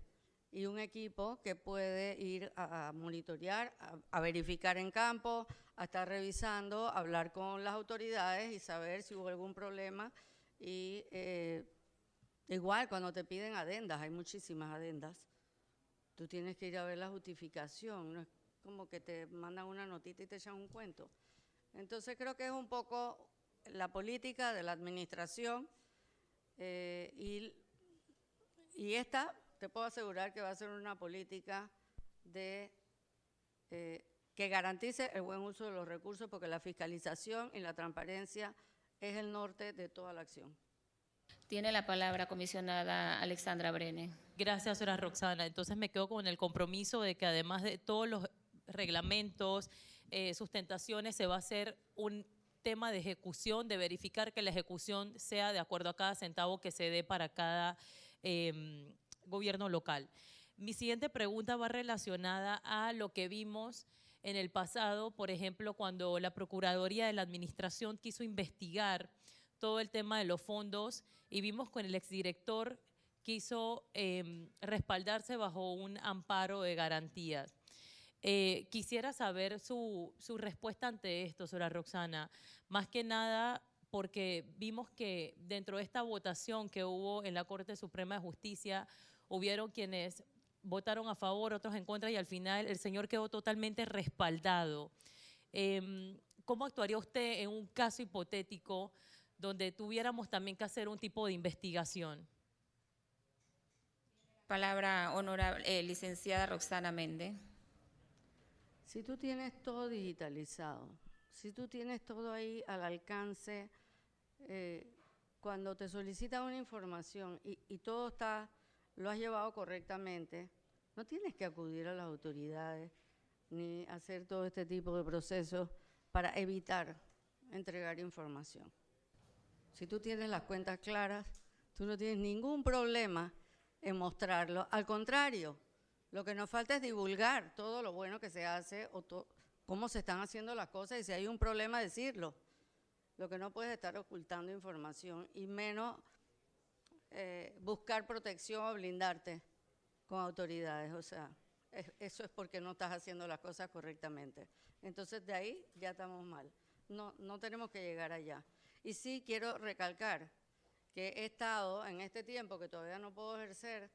y un equipo que puede ir a monitorear, a verificar en campo, a estar revisando, a hablar con las autoridades y saber si hubo algún problema. Y igual cuando te piden adendas, hay muchísimas adendas, tú tienes que ir a ver la justificación, no es como que te mandan una notita y te echan un cuento. Entonces creo que es un poco la política de la administración y esta, te puedo asegurar que va a ser una política de que garantice el buen uso de los recursos, porque la fiscalización y la transparencia es el norte de toda la acción. Tiene la palabra comisionada Alexandra Brenes. Gracias, señora Roxana. Entonces me quedo con el compromiso de que además de todos los reglamentos, sustentaciones, se va a hacer un tema de ejecución, de verificar que la ejecución sea de acuerdo a cada centavo que se dé para cada gobierno local. Mi siguiente pregunta va relacionada a lo que vimos en el pasado, por ejemplo, cuando la Procuraduría de la Administración quiso investigar todo el tema de los fondos y vimos con el exdirector quiso respaldarse bajo un amparo de garantías. Quisiera saber su respuesta ante esto, señora Roxana, más que nada porque vimos que dentro de esta votación que hubo en la Corte Suprema de Justicia, hubieron quienes votaron a favor, otros en contra, y al final el señor quedó totalmente respaldado. ¿Cómo actuaría usted en un caso hipotético donde tuviéramos también que hacer un tipo de investigación? Palabra honorable, licenciada Roxana Méndez. Si tú tienes todo digitalizado, si tú tienes todo ahí al alcance, cuando te solicitan una información y todo está, lo has llevado correctamente, no tienes que acudir a las autoridades ni hacer todo este tipo de procesos para evitar entregar información. Si tú tienes las cuentas claras, tú no tienes ningún problema en mostrarlo. Al contrario, lo que nos falta es divulgar todo lo bueno que se hace o cómo se están haciendo las cosas, y si hay un problema, decirlo. Lo que no puedes estar ocultando información y menos buscar protección o blindarte con autoridades. O sea, eso es porque no estás haciendo las cosas correctamente. Entonces, de ahí ya estamos mal. No tenemos que llegar allá. Y sí quiero recalcar que he estado en este tiempo que todavía no puedo ejercer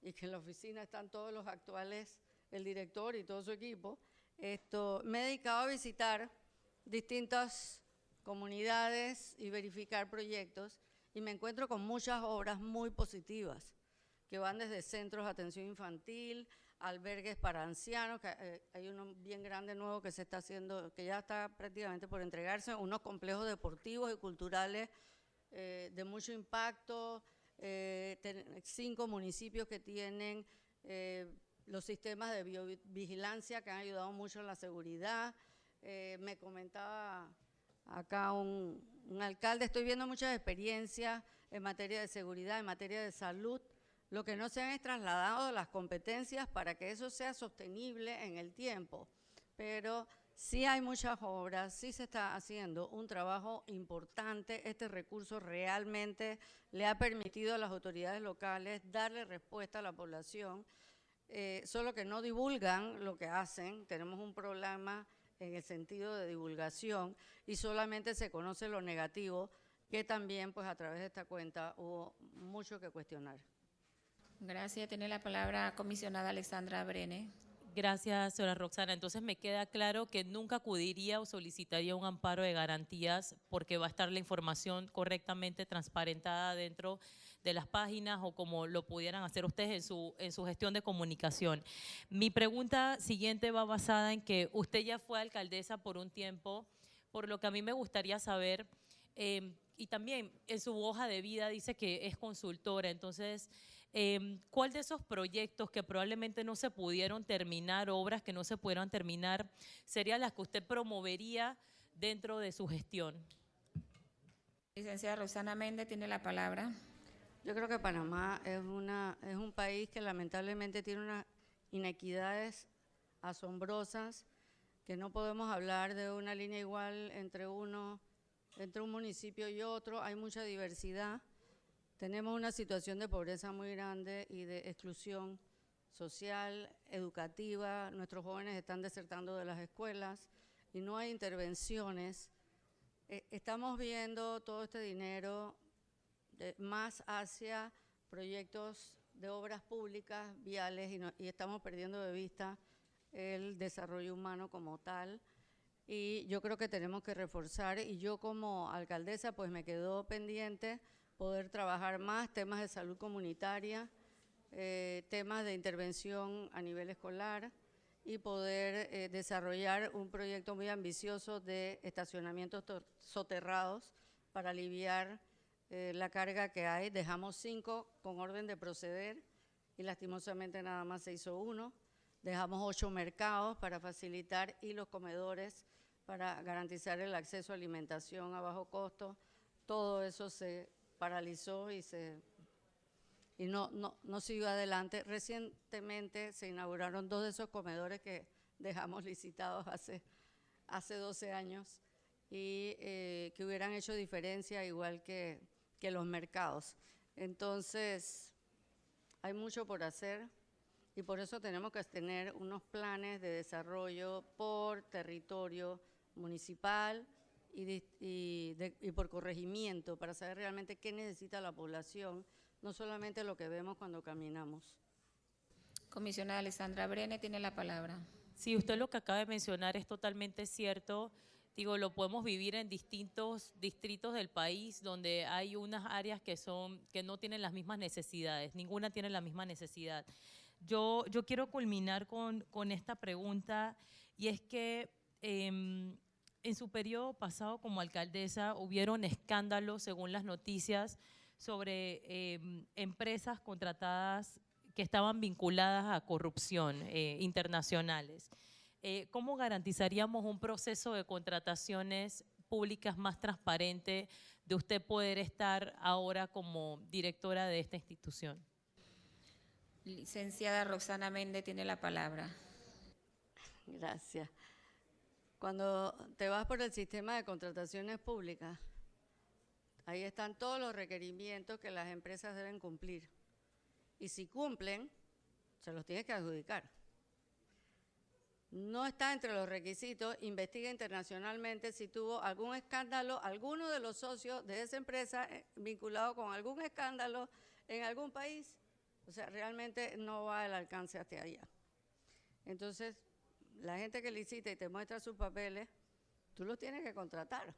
y que en la oficina están todos los actuales, el director y todo su equipo, me he dedicado a visitar distintas comunidades y verificar proyectos, y me encuentro con muchas obras muy positivas que van desde centros de atención infantil, albergues para ancianos, que hay uno bien grande nuevo que se está haciendo, que ya está prácticamente por entregarse, unos complejos deportivos y culturales de mucho impacto, 5 municipios que tienen los sistemas de biovigilancia que han ayudado mucho en la seguridad. Me comentaba acá un alcalde, estoy viendo muchas experiencias en materia de seguridad, en materia de salud. Lo que no se han es trasladado las competencias para que eso sea sostenible en el tiempo. Pero sí hay muchas obras, sí se está haciendo un trabajo importante. Este recurso realmente le ha permitido a las autoridades locales darle respuesta a la población, solo que no divulgan lo que hacen. Tenemos un problema en el sentido de divulgación y solamente se conoce lo negativo, que también pues a través de esta cuenta hubo mucho que cuestionar. Gracias. Tiene la palabra comisionada Alexandra Brenes. Gracias, señora Roxana. Entonces me queda claro que nunca acudiría o solicitaría un amparo de garantías porque va a estar la información correctamente transparentada dentro de las páginas o como lo pudieran hacer ustedes en su gestión de comunicación. Mi pregunta siguiente va basada en que usted ya fue alcaldesa por un tiempo, por lo que a mí me gustaría saber, y también en su hoja de vida dice que es consultora, entonces, ¿cuál de esos proyectos que probablemente no se pudieron terminar, obras que no se pudieron terminar, serían las que usted promovería dentro de su gestión? Licenciada Roxana Méndez tiene la palabra. Yo creo que Panamá es un país que lamentablemente tiene unas inequidades asombrosas, que no podemos hablar de una línea igual entre un municipio y otro. Hay mucha diversidad. Tenemos una situación de pobreza muy grande y de exclusión social, educativa. Nuestros jóvenes están desertando de las escuelas y no hay intervenciones. Estamos viendo todo este dinero más hacia proyectos de obras públicas, viales, y estamos perdiendo de vista el desarrollo humano como tal. Y yo creo que tenemos que reforzar, y yo como alcaldesa pues me quedó pendiente poder trabajar más temas de salud comunitaria, temas de intervención a nivel escolar y poder desarrollar un proyecto muy ambicioso de estacionamientos soterrados para aliviar la carga que hay. Dejamos 5 con orden de proceder y lastimosamente nada más se hizo 1. Dejamos 8 mercados para facilitar y los comedores para garantizar el acceso a alimentación a bajo costo. Todo eso se paralizó y no siguió adelante. Recientemente se inauguraron 2 de esos comedores que dejamos licitados hace 12 años y que hubieran hecho diferencia igual que los mercados. Entonces, hay mucho por hacer y por eso tenemos que tener unos planes de desarrollo por territorio municipal y por corregimiento para saber realmente qué necesita la población, no solamente lo que vemos cuando caminamos. Comisionada Alexandra Brene tiene la palabra. Sí, usted lo que acaba de mencionar es totalmente cierto. Digo, lo podemos vivir en distintos distritos del país donde hay unas áreas que no tienen las mismas necesidades, ninguna tiene la misma necesidad. Yo quiero culminar con esta pregunta y es que en su periodo pasado como alcaldesa hubieron escándalos, según las noticias, sobre empresas contratadas que estaban vinculadas a corrupción internacionales. ¿Cómo garantizaríamos un proceso de contrataciones públicas más transparente de usted poder estar ahora como directora de esta institución? Licenciada Roxana Méndez tiene la palabra. Gracias. Cuando te vas por el sistema de contrataciones públicas, ahí están todos los requerimientos que las empresas deben cumplir. Y si cumplen, se los tienes que adjudicar. No está entre los requisitos, investiga internacionalmente si tuvo algún escándalo, alguno de los socios de esa empresa vinculado con algún escándalo en algún país. O sea, realmente no va el alcance hasta allá. Entonces, la gente que licita y te muestra sus papeles, tú los tienes que contratar,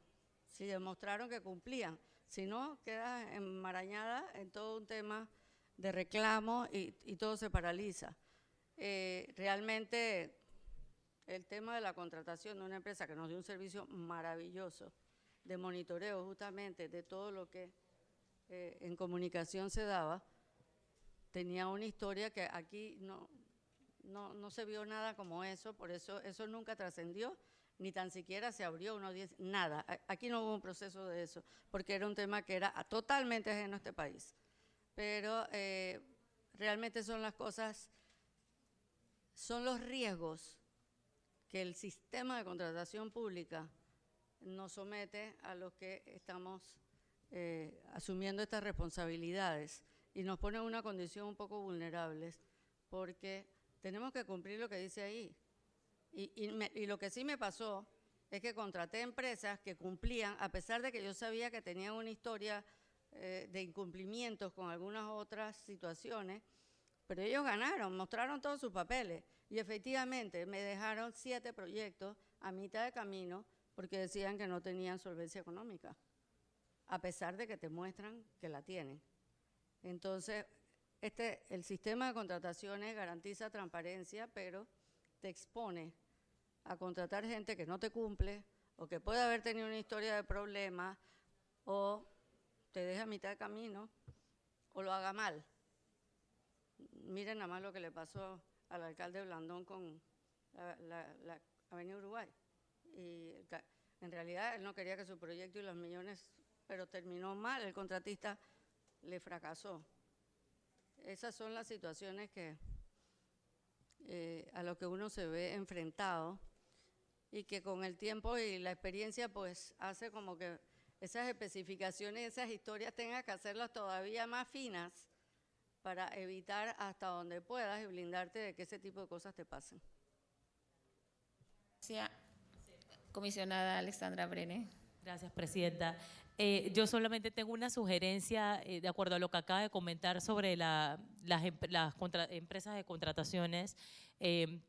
si demostraron que cumplían. Si no, quedas enmarañada en todo un tema de reclamo y todo se paraliza. Realmente, el tema de la contratación de una empresa que nos dio un servicio maravilloso de monitoreo justamente de todo lo que en comunicación se daba, tenía una historia que aquí no se vio nada como eso, por eso nunca trascendió, ni tan siquiera se abrió una audiencia, nada. Aquí no hubo un proceso de eso, porque era un tema que era totalmente ajeno a este país. Pero realmente son las cosas, son los riesgos que el sistema de contratación pública nos somete a los que estamos asumiendo estas responsabilidades y nos pone en una condición un poco vulnerables, porque tenemos que cumplir lo que dice ahí. Y lo que sí me pasó es que contraté empresas que cumplían, a pesar de que yo sabía que tenían una historia de incumplimientos con algunas otras situaciones, pero ellos ganaron, mostraron todos sus papeles y efectivamente me dejaron 7 proyectos a mitad de camino porque decían que no tenían solvencia económica, a pesar de que te muestran que la tienen. Entonces, el sistema de contrataciones garantiza transparencia, pero te expone a contratar gente que no te cumple o que puede haber tenido una historia de problemas o te deja a mitad de camino o lo haga mal. Miren nada más lo que le pasó al alcalde Blandón con la Avenida Uruguay. Y en realidad él no quería que su proyecto y los millones, pero terminó mal, el contratista le fracasó. Esas son las situaciones que a lo que uno se ve enfrentado y que con el tiempo y la experiencia pues hace como que esas especificaciones, esas historias tengas que hacerlas todavía más finas para evitar hasta donde puedas y blindarte de que ese tipo de cosas te pasen. Gracias, comisionada Alexandra Brene. Gracias, presidenta. Yo solamente tengo una sugerencia de acuerdo a lo que acaba de comentar sobre empresas de contrataciones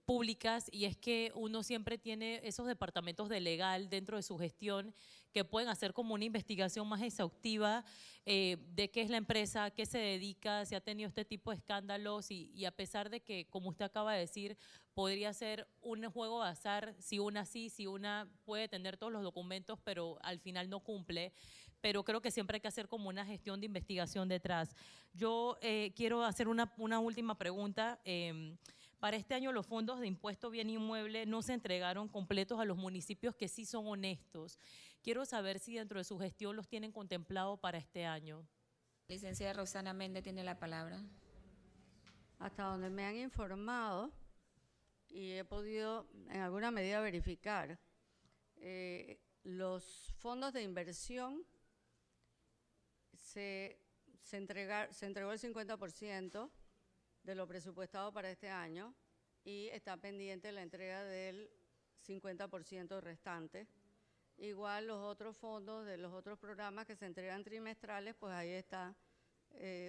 públicas, y es que uno siempre tiene esos departamentos de legal dentro de su gestión que pueden hacer como una investigación más exhaustiva de qué es la empresa, a qué se dedica, si ha tenido este tipo de escándalos, y a pesar de que, como usted acaba de decir, podría ser un juego de azar, si una sí, si una puede tener todos los documentos, pero al final no cumple. Pero creo que siempre hay que hacer como una gestión de investigación detrás. Yo quiero hacer una última pregunta. Para este año los fondos de impuesto bien inmueble no se entregaron completos a los municipios que sí son honestos. Quiero saber si dentro de su gestión los tienen contemplado para este año. Licenciada Roxana Méndez tiene la palabra. Hasta donde me han informado y he podido en alguna medida verificar, los fondos de inversión se entregó el 50% de lo presupuestado para este año y está pendiente la entrega del 50% restante. Igual los otros fondos de los otros programas que se entregan trimestrales, pues ahí está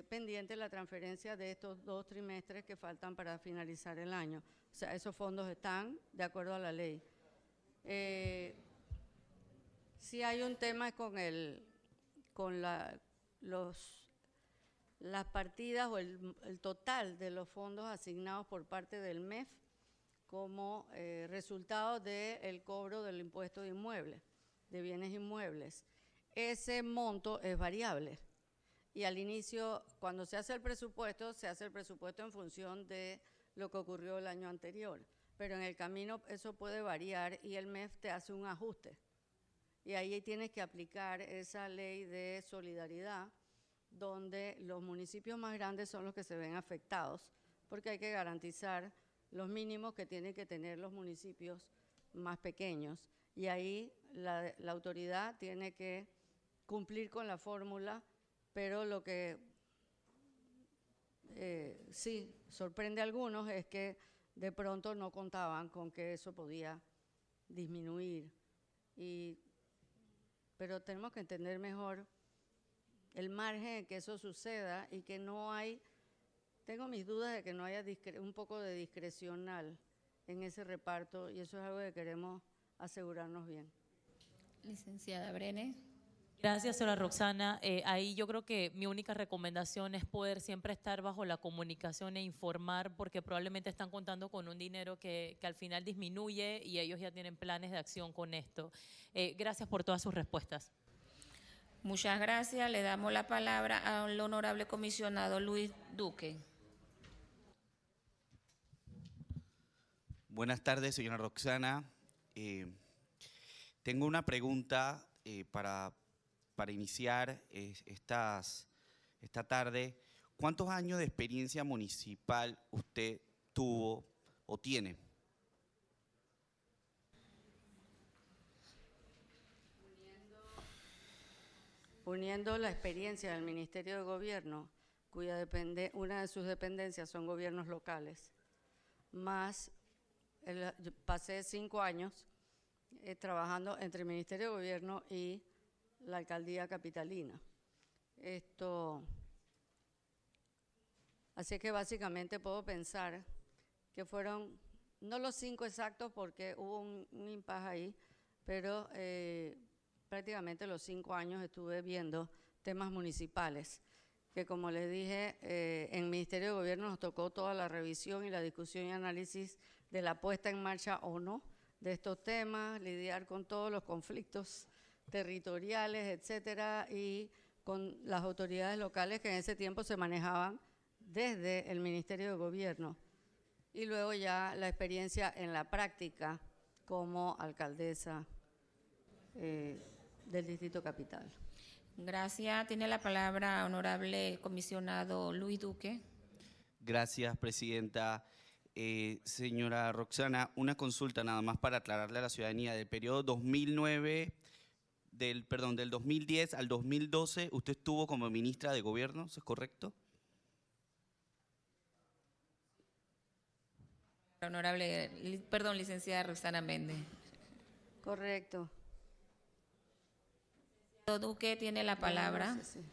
pendiente la transferencia de estos 2 trimestres que faltan para finalizar el año. O sea, esos fondos están de acuerdo a la ley. Sí hay un tema con las partidas o el total de los fondos asignados por parte del MEF como resultado del cobro del impuesto de inmuebles, de bienes inmuebles. Ese monto es variable y al inicio, cuando se hace el presupuesto en función de lo que ocurrió el año anterior, pero en el camino eso puede variar y el MEF te hace un ajuste. Y ahí tienes que aplicar esa ley de solidaridad, donde los municipios más grandes son los que se ven afectados, porque hay que garantizar los mínimos que tienen que tener los municipios más pequeños. Y ahí la autoridad tiene que cumplir con la fórmula, pero lo que sí sorprende a algunos es que de pronto no contaban con que eso podía disminuir. Pero tenemos que entender mejor el margen en que eso suceda y que no hay, tengo mis dudas de que no haya un poco de discrecional en ese reparto, y eso es algo que queremos asegurarnos bien. Licenciada Brenes. Gracias, señora Roxana. Ahí yo creo que mi única recomendación es poder siempre estar bajo la comunicación e informar, porque probablemente están contando con un dinero que al final disminuye y ellos ya tienen planes de acción con esto. Gracias por todas sus respuestas. Muchas gracias. Le damos la palabra al honorable comisionado Luis Duque. Buenas tardes, señora Roxana. Tengo una pregunta para iniciar esta tarde. ¿Cuántos años de experiencia municipal usted tuvo o tiene? Uniendo la experiencia del Ministerio de Gobierno, una de sus dependencias son gobiernos locales, más pasé 5 años trabajando entre el Ministerio de Gobierno y la Alcaldía Capitalina. Así que básicamente puedo pensar que fueron, no los 5 exactos porque hubo un impasse ahí, pero prácticamente los 5 años estuve viendo temas municipales, que como les dije, en el Ministerio de Gobierno nos tocó toda la revisión y la discusión y análisis de la puesta en marcha o no de estos temas, lidiar con todos los conflictos territoriales, etcétera, y con las autoridades locales que en ese tiempo se manejaban desde el Ministerio de Gobierno. Y luego ya la experiencia en la práctica como alcaldesa del Distrito Capital. Gracias. Tiene la palabra honorable comisionado Luis Duque. Gracias, presidenta. Señora Roxana, una consulta nada más para aclararle a la ciudadanía. Del periodo del 2010 al 2012, ¿usted estuvo como ministra de Gobierno? ¿Eso es correcto? Licenciada Roxana Méndez. Correcto. Duque tiene la palabra. No sé si-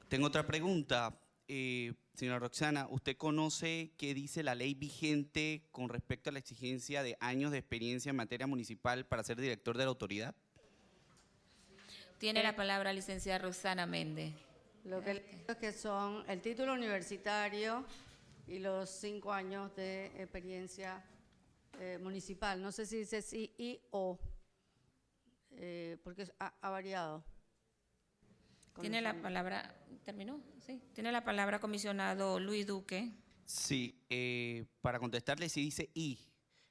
Tengo otra pregunta. Señora Roxana, ¿usted conoce qué dice la ley vigente con respecto a la exigencia de años de experiencia en materia municipal para ser director de la autoridad? Tiene la palabra licenciada Roxana Méndez. Lo que le digo es que son el título universitario y los 5 años de experiencia municipal. No sé si dice sí y o, porque ha variado. con Tiene los la años. palabra, ¿terminó? Sí. Tiene la palabra comisionado Luis Duque. Sí, para contestarle si dice y.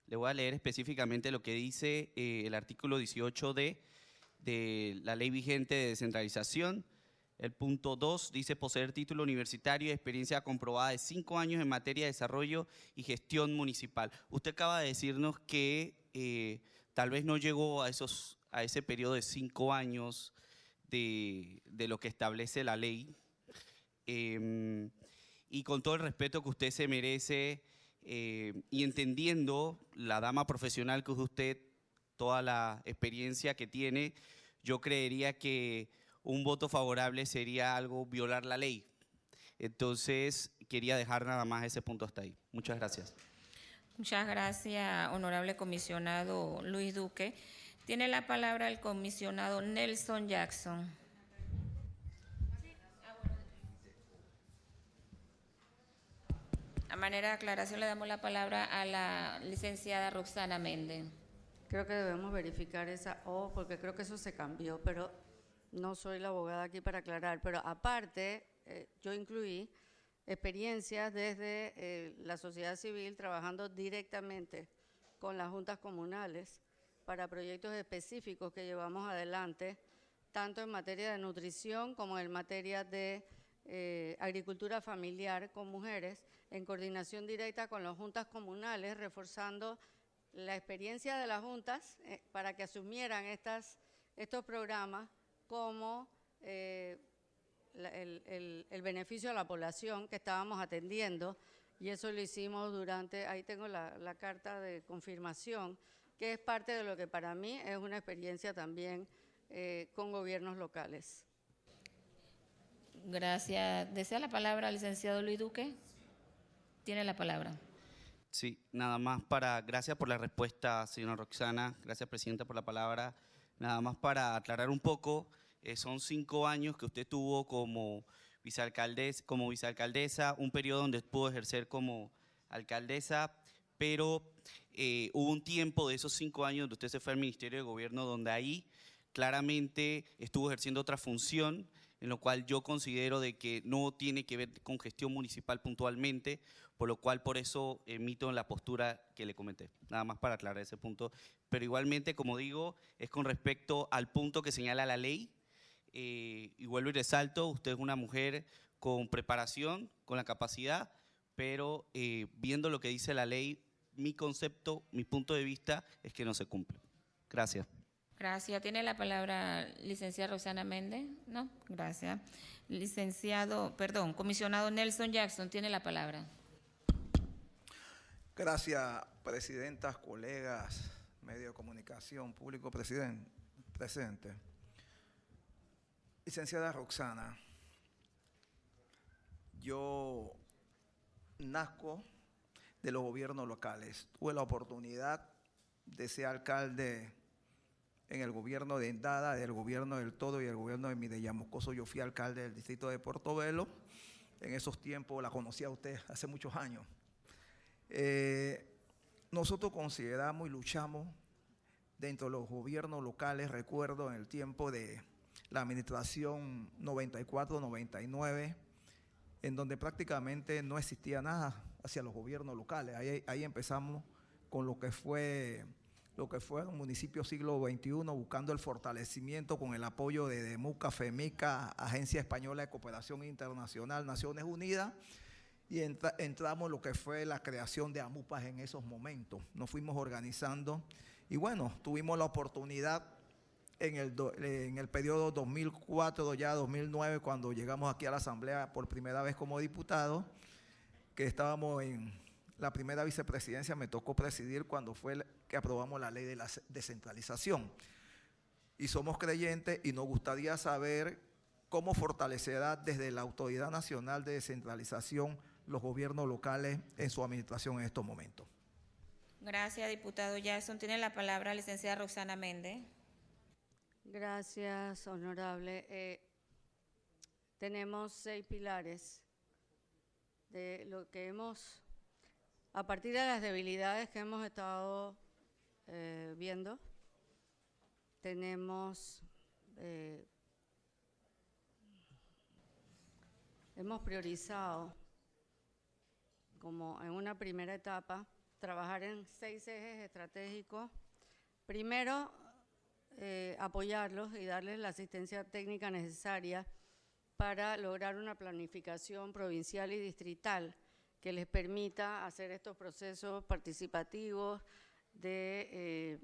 Le voy a leer específicamente lo que dice el artículo 18D de la ley vigente de descentralización. El punto 2 dice poseer título universitario y experiencia comprobada de 5 años en materia de desarrollo y gestión municipal. Usted acaba de decirnos que tal vez no llegó a ese periodo de 5 años de lo que establece la ley. Y con todo el respeto que usted se merece y entendiendo la dama profesional que es usted, toda la experiencia que tiene, yo creería que un voto favorable sería algo violar la ley. Entonces, quería dejar nada más ese punto hasta ahí. Muchas gracias. Muchas gracias, honorable comisionado Luis Duque. Tiene la palabra el comisionado Nelson Jackson. A manera de aclaración le damos la palabra a la licenciada Roxana Méndez. Creo que debemos verificar esa O, porque creo que eso se cambió, pero no soy la abogada aquí para aclarar. Pero aparte, yo incluí experiencias desde la sociedad civil trabajando directamente con las juntas comunales para proyectos específicos que llevamos adelante, tanto en materia de nutrición como en materia de agricultura familiar con mujeres, en coordinación directa con las juntas comunales, reforzando la experiencia de las juntas para que asumieran estos programas como el beneficio a la población que estábamos atendiendo, y eso lo hicimos durante, ahí tengo la carta de confirmación, que es parte de lo que para mí es una experiencia también con gobiernos locales. Gracias. ¿Desea la palabra, licenciado Luis Duque? Tiene la palabra. Sí, nada más gracias por la respuesta, señora Roxana, gracias, presidenta, por la palabra. Nada más para aclarar un poco, son 5 años que usted tuvo como vicealcaldesa, un periodo donde pudo ejercer como alcaldesa, pero hubo un tiempo de esos 5 años donde usted se fue al Ministerio de Gobierno, donde ahí claramente estuvo ejerciendo otra función, en lo cual yo considero de que no tiene que ver con gestión municipal puntualmente, por lo cual por eso emito la postura que le comenté. Nada más para aclarar ese punto. Pero igualmente, como digo, es con respecto al punto que señala la ley. Y vuelvo y resalto, usted es una mujer con preparación, con la capacidad, pero viendo lo que dice la ley, mi concepto, mi punto de vista es que no se cumple. Gracias. Gracias. ¿Tiene la palabra licenciada Roxana Méndez? No, gracias. Comisionado Nelson Jackson, tiene la palabra. Gracias, presidentas, colegas, medios de comunicación, público presente. Licenciada Roxana, yo nazco de los gobiernos locales. Tuve la oportunidad de ser alcalde en el gobierno de Endada, del gobierno del Todo y el gobierno de Mideyamocoso. Yo fui alcalde del distrito de Portobelo. En esos tiempos la conocí a usted hace muchos años. Nosotros consideramos y luchamos dentro de los gobiernos locales. Recuerdo en el tiempo de la administración 94-99, en donde prácticamente no existía nada hacia los gobiernos locales. Ahí empezamos con lo que fue el municipio siglo XXI, buscando el fortalecimiento con el apoyo de DEMUCA, FEMICA, Agencia Española de Cooperación Internacional, Naciones Unidas, y entramos en lo que fue la creación de AMUPAS en esos momentos. Nos fuimos organizando y bueno, tuvimos la oportunidad en el periodo 2004, ya 2009, cuando llegamos aquí a la Asamblea por primera vez como diputado, que estábamos en la primera vicepresidencia, me tocó presidir cuando fue que aprobamos la ley de la descentralización. y somos creyentes y nos gustaría saber cómo fortalecerá desde la Autoridad Nacional de Descentralización los gobiernos locales en su administración en estos momentos. Gracias, diputado Jackson. Tiene la palabra la licenciada Roxana Méndez. Gracias, honorable. Tenemos 6 pilares de lo que hemos, a partir de las debilidades que hemos estado viendo, tenemos, hemos priorizado como en una primera etapa trabajar en 6 ejes estratégicos. Primero, apoyarlos y darles la asistencia técnica necesaria para lograr una planificación provincial y distrital que les permita hacer estos procesos participativos de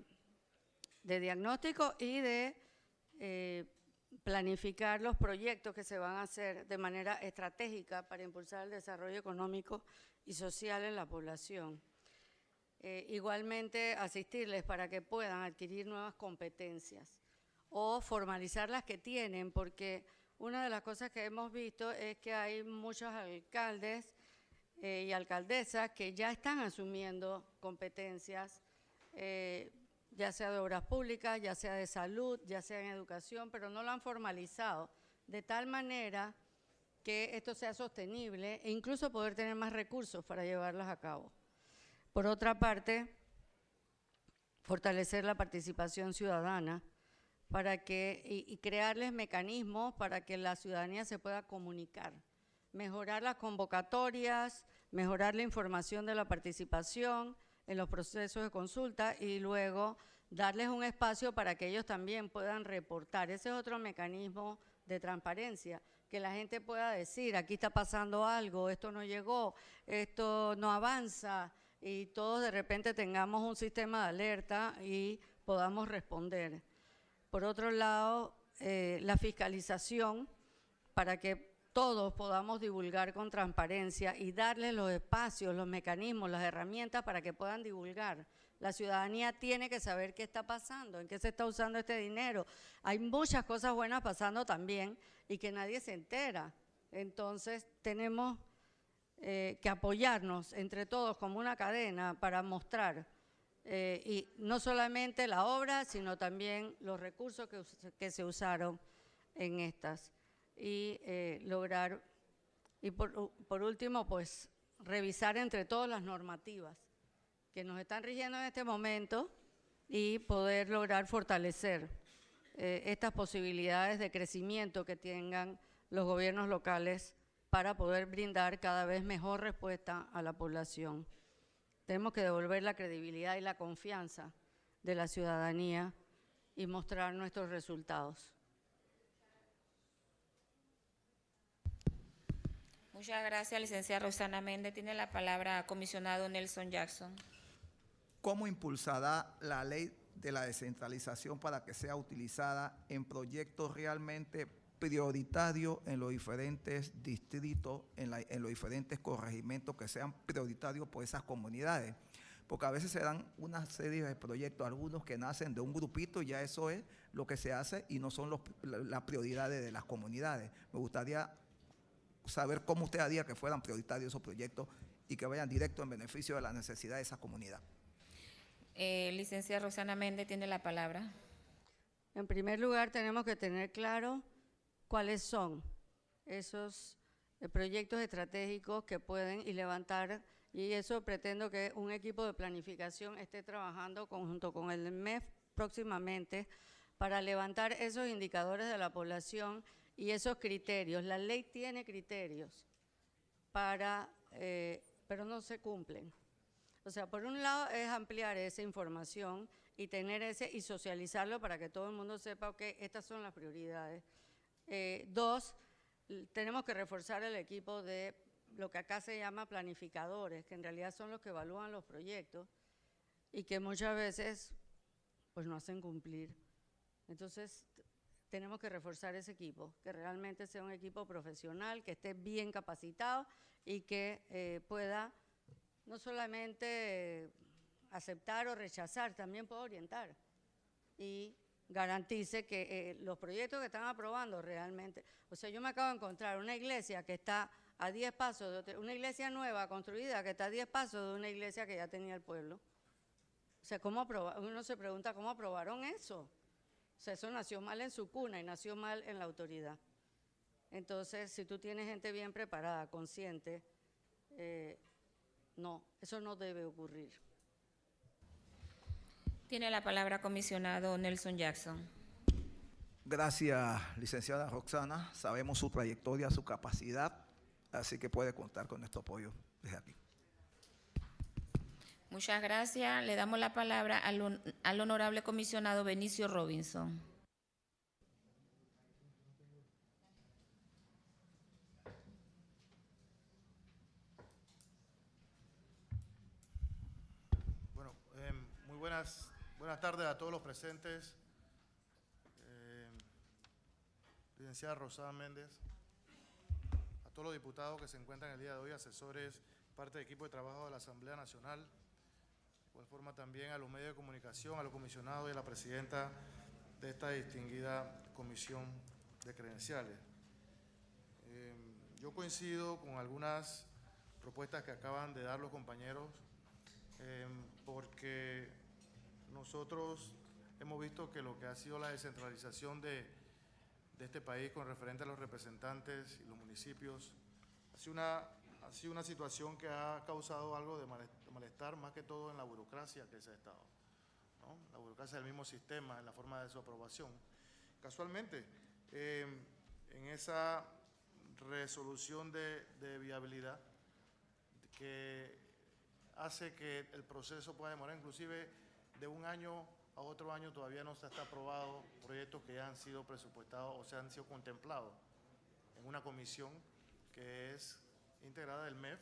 diagnóstico y de planificar los proyectos que se van a hacer de manera estratégica para impulsar el desarrollo económico y social en la población. Igualmente, asistirles para que puedan adquirir nuevas competencias o formalizar las que tienen, porque una de las cosas que hemos visto es que hay muchos alcaldes y alcaldesas que ya están asumiendo competencias, ya sea de obras públicas, ya sea de salud, ya sea en educación, pero no lo han formalizado, de tal manera que esto sea sostenible e incluso poder tener más recursos para llevarlas a cabo. Por otra parte, fortalecer la participación ciudadana para que, y crearles mecanismos para que la ciudadanía se pueda comunicar, mejorar las convocatorias, mejorar la información de la participación en los procesos de consulta y luego darles un espacio para que ellos también puedan reportar. Ese es otro mecanismo de transparencia, que la gente pueda decir, aquí está pasando algo, esto no llegó, esto no avanza, y todos de repente tengamos un sistema de alerta y podamos responder. Por otro lado, la fiscalización para que todos podamos divulgar con transparencia y darles los espacios, los mecanismos, las herramientas para que puedan divulgar. La ciudadanía tiene que saber qué está pasando, en qué se está usando este dinero. Hay muchas cosas buenas pasando también y que nadie se entera. Entonces, tenemos que apoyarnos entre todos como una cadena para mostrar y no solamente la obra, sino también los recursos que se usaron en estas y lograr, y por último, pues revisar entre todas las normativas que nos están rigiendo en este momento y poder lograr fortalecer estas posibilidades de crecimiento que tengan los gobiernos locales para poder brindar cada vez mejor respuesta a la población. Tenemos que devolver la credibilidad y la confianza de la ciudadanía y mostrar nuestros resultados. Muchas gracias, licenciada Roxana Méndez. Tiene la palabra comisionado Nelson Jackson. ¿Cómo impulsará la ley de la descentralización para que sea utilizada en proyectos realmente prioritarios en los diferentes distritos, en los diferentes corregimientos que sean prioritarios por esas comunidades? Porque a veces se dan una serie de proyectos, algunos que nacen de un grupito y ya eso es lo que se hace y no son las prioridades de las comunidades. Me gustaría saber cómo usted haría que fueran prioritarios esos proyectos y que vayan directo en beneficio de la necesidad de esa comunidad. Licenciada Roxana Méndez tiene la palabra. En primer lugar, tenemos que tener claro cuáles son esos proyectos estratégicos que pueden y levantar, y eso pretendo que un equipo de planificación esté trabajando junto con el MEF próximamente para levantar esos indicadores de la población y esos criterios. La ley tiene criterios pero no se cumplen. O sea, por un lado es ampliar esa información y y socializarlo para que todo el mundo sepa que estas son las prioridades. 2, tenemos que reforzar el equipo de lo que acá se llama planificadores, que en realidad son los que evalúan los proyectos y que muchas veces pues no hacen cumplir. Entonces, tenemos que reforzar ese equipo, que realmente sea un equipo profesional, que esté bien capacitado y que pueda no solamente aceptar o rechazar, también pueda orientar y garantice que los proyectos que están aprobando realmente, o sea, yo me acabo de encontrar una iglesia que está a 10 pasos, una iglesia nueva construida que está a 10 pasos de una iglesia que ya tenía el pueblo. O sea, uno se pregunta cómo aprobaron eso. O sea, eso nació mal en su cuna y nació mal en la autoridad. Entonces, si tú tienes gente bien preparada, consciente, no, eso no debe ocurrir. Tiene la palabra comisionado Nelson Jackson. Gracias, licenciada Roxana. Sabemos su trayectoria, su capacidad, así que puede contar con nuestro apoyo desde aquí. Muchas gracias. Le damos la palabra al honorable comisionado Benicio Robinson. Bueno, muy buenas tardes a todos los presentes. Licenciada Rosana Méndez, a todos los diputados que se encuentran el día de hoy, asesores, parte del equipo de trabajo de la Asamblea Nacional, de igual forma también a los medios de comunicación, a los comisionados y a la presidenta de esta distinguida comisión de credenciales. Yo coincido con algunas propuestas que acaban de dar los compañeros, porque nosotros hemos visto que lo que ha sido la descentralización de este país con referente a los representantes y los municipios ha sido una situación que ha causado algo de malestar, más que todo en la burocracia que se ha estado, ¿no? La burocracia del mismo sistema, en la forma de su aprobación. Casualmente, en esa resolución de viabilidad que hace que el proceso pueda demorar inclusive de un año a otro año, todavía no se está aprobado proyectos que ya han sido presupuestados o se han sido contemplados en una comisión que es integrada del MEF,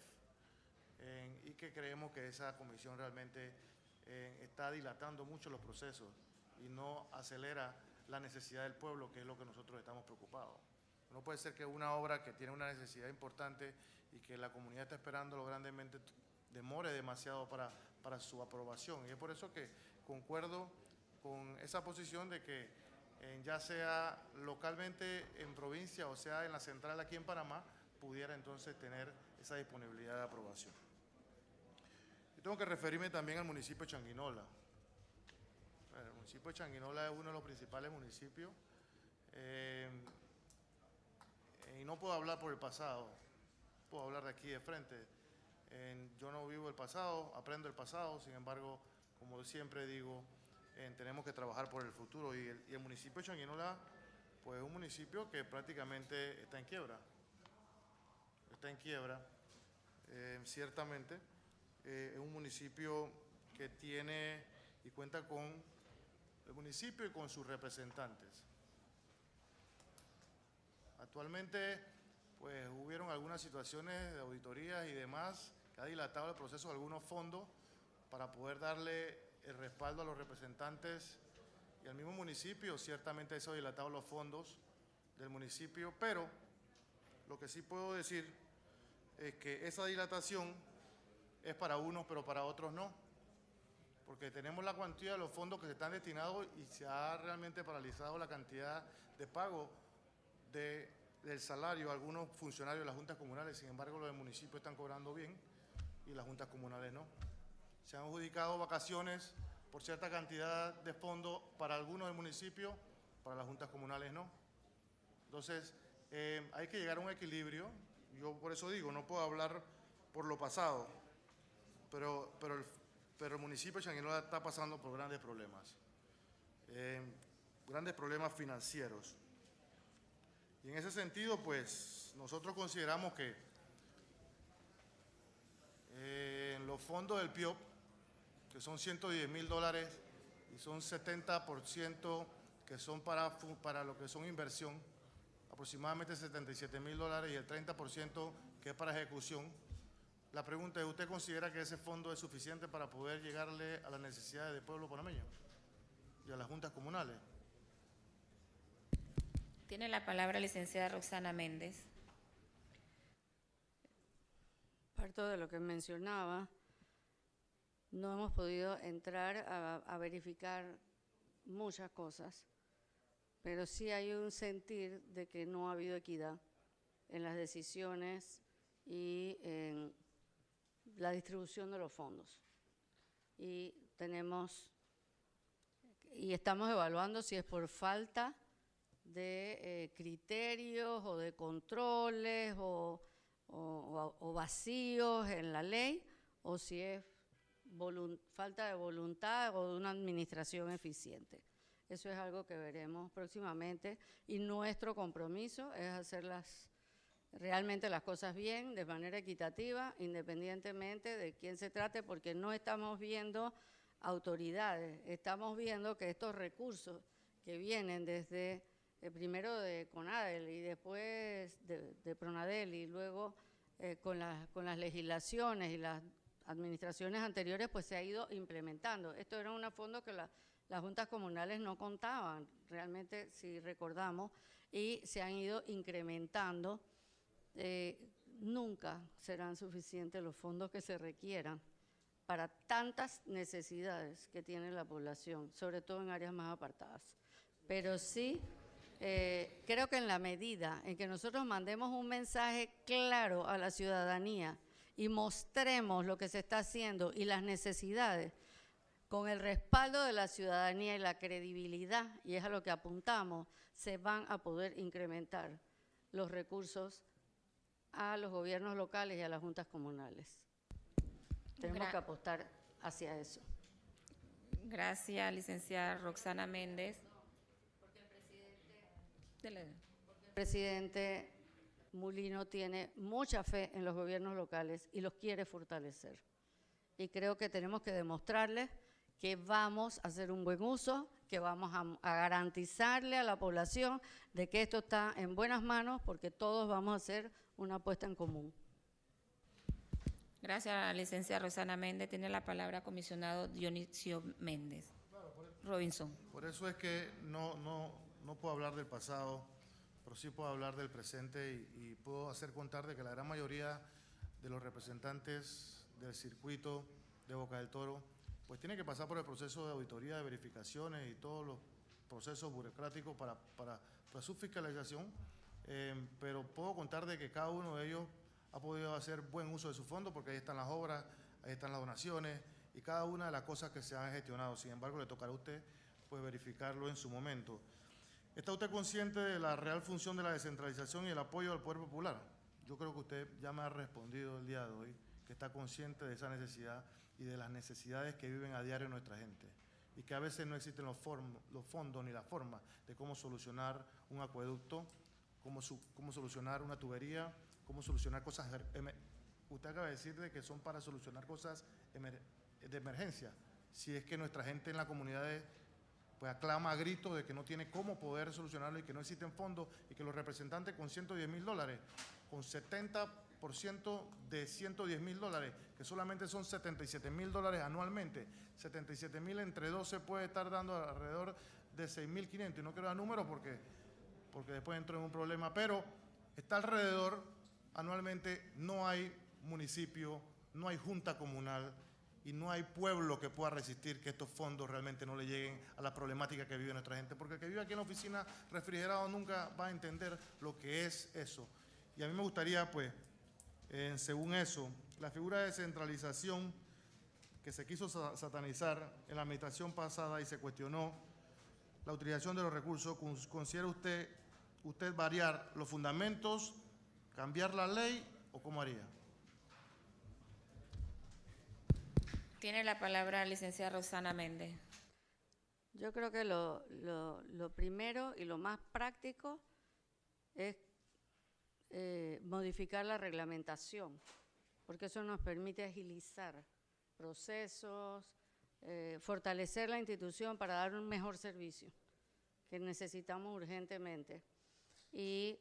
y que creemos que esa comisión realmente está dilatando mucho los procesos y no acelera la necesidad del pueblo, que es lo que nosotros estamos preocupados. No puede ser que una obra que tiene una necesidad importante y que la comunidad está esperándolo grandemente demore demasiado para su aprobación. Y es por eso que concuerdo con esa posición de que ya sea localmente en provincia o sea en la central aquí en Panamá, pudiera entonces tener esa disponibilidad de aprobación. Yo tengo que referirme también al municipio de Changuinola. El municipio de Changuinola es uno de los principales municipios, y no puedo hablar por el pasado, puedo hablar de aquí de frente. Yo no vivo el pasado, aprendo el pasado, sin embargo, como siempre digo, tenemos que trabajar por el futuro, y el municipio de Changuinola, pues es un municipio que prácticamente está en quiebra. Está en quiebra, ciertamente. Es un municipio que tiene y cuenta con el municipio y con sus representantes. Actualmente, pues hubieron algunas situaciones de auditorías y demás que ha dilatado el proceso de algunos fondos para poder darle el respaldo a los representantes y al mismo municipio. Ciertamente eso ha dilatado los fondos del municipio, pero lo que sí puedo decir es que esa dilatación es para unos, pero para otros no, porque tenemos la cuantía de los fondos que se están destinados y se ha realmente paralizado la cantidad de pago del salario a algunos funcionarios de las juntas comunales. Sin embargo, los del municipio están cobrando bien y las juntas comunales no. Se han adjudicado vacaciones por cierta cantidad de fondos para algunos del municipio, para las juntas comunales no. Entonces, hay que llegar a un equilibrio. Yo por eso digo, no puedo hablar por lo pasado, pero el municipio de Changuinola está pasando por grandes problemas financieros. Y en ese sentido, pues, nosotros consideramos que en los fondos del PIOP, que son $110,000 y son 70% que son para lo que son inversión, aproximadamente $77,000, y el 30% que es para ejecución. La pregunta es, ¿usted considera que ese fondo es suficiente para poder llegarle a las necesidades del pueblo panameño y a las juntas comunales? Tiene la palabra la licenciada Roxana Méndez. Parto de lo que mencionaba, no hemos podido entrar a verificar muchas cosas, pero sí hay un sentir de que no ha habido equidad en las decisiones y en la distribución de los fondos. Y estamos evaluando si es por falta de criterios o de controles o vacíos en la ley, o si es falta de voluntad o de una administración eficiente. Eso es algo que veremos próximamente y nuestro compromiso es hacer realmente las cosas bien, de manera equitativa, independientemente de quién se trate, porque no estamos viendo autoridades, estamos viendo que estos recursos que vienen desde primero de CONADEL y después de PRONADEL y luego con las legislaciones y las administraciones anteriores, pues se ha ido implementando. Esto era un fondo que las juntas comunales no contaban, realmente, si recordamos, y se han ido incrementando. Nunca serán suficientes los fondos que se requieran para tantas necesidades que tiene la población, sobre todo en áreas más apartadas. Pero sí, creo que en la medida en que nosotros mandemos un mensaje claro a la ciudadanía y mostremos lo que se está haciendo y las necesidades, con el respaldo de la ciudadanía y la credibilidad, y es a lo que apuntamos, se van a poder incrementar los recursos a los gobiernos locales y a las juntas comunales. Tenemos que apostar hacia eso. Gracias, licenciada Roxana Méndez. El presidente Mulino tiene mucha fe en los gobiernos locales y los quiere fortalecer. Y creo que tenemos que demostrarles que vamos a hacer un buen uso, que vamos a garantizarle a la población de que esto está en buenas manos, porque todos vamos a hacer una apuesta en común. Gracias, licenciada Roxana Méndez. Tiene la palabra comisionado Dionisio Méndez. Robinson. Por eso es que no puedo hablar del pasado, pero sí puedo hablar del presente y puedo hacer contar de que la gran mayoría de los representantes del circuito de Boca del Toro pues tienen que pasar por el proceso de auditoría, de verificaciones y todos los procesos burocráticos para su fiscalización, pero puedo contar de que cada uno de ellos ha podido hacer buen uso de su fondo, porque ahí están las obras, ahí están las donaciones y cada una de las cosas que se han gestionado. Sin embargo, le tocará a usted pues verificarlo en su momento. ¿Está usted consciente de la real función de la descentralización y el apoyo al poder popular? Yo creo que usted ya me ha respondido el día de hoy, que está consciente de esa necesidad y de las necesidades que viven a diario nuestra gente, y que a veces no existen los fondos ni la forma de cómo solucionar un acueducto, cómo solucionar una tubería, cómo solucionar cosas. Usted acaba de decir de que son para solucionar cosas de emergencia. Si es que nuestra gente en las comunidades pues aclama a gritos de que no tiene cómo poder solucionarlo y que no existen fondos, y que los representantes con $110.000, con 70% de $110.000, que solamente son $77.000 anualmente, 77.000 entre 12 puede estar dando alrededor de 6.500, y no quiero dar números porque después entro en un problema, pero está alrededor anualmente. No hay municipio, no hay junta comunal y no hay pueblo que pueda resistir que estos fondos realmente no le lleguen a la problemática que vive nuestra gente, porque el que vive aquí en la oficina refrigerado nunca va a entender lo que es eso. Y a mí me gustaría, pues, según eso, la figura de descentralización que se quiso satanizar en la administración pasada y se cuestionó la utilización de los recursos, ¿considera usted variar los fundamentos, cambiar la ley o cómo haría? Tiene la palabra la licenciada Roxana Méndez. Yo creo que lo primero y lo más práctico es modificar la reglamentación, porque eso nos permite agilizar procesos, fortalecer la institución para dar un mejor servicio que necesitamos urgentemente, y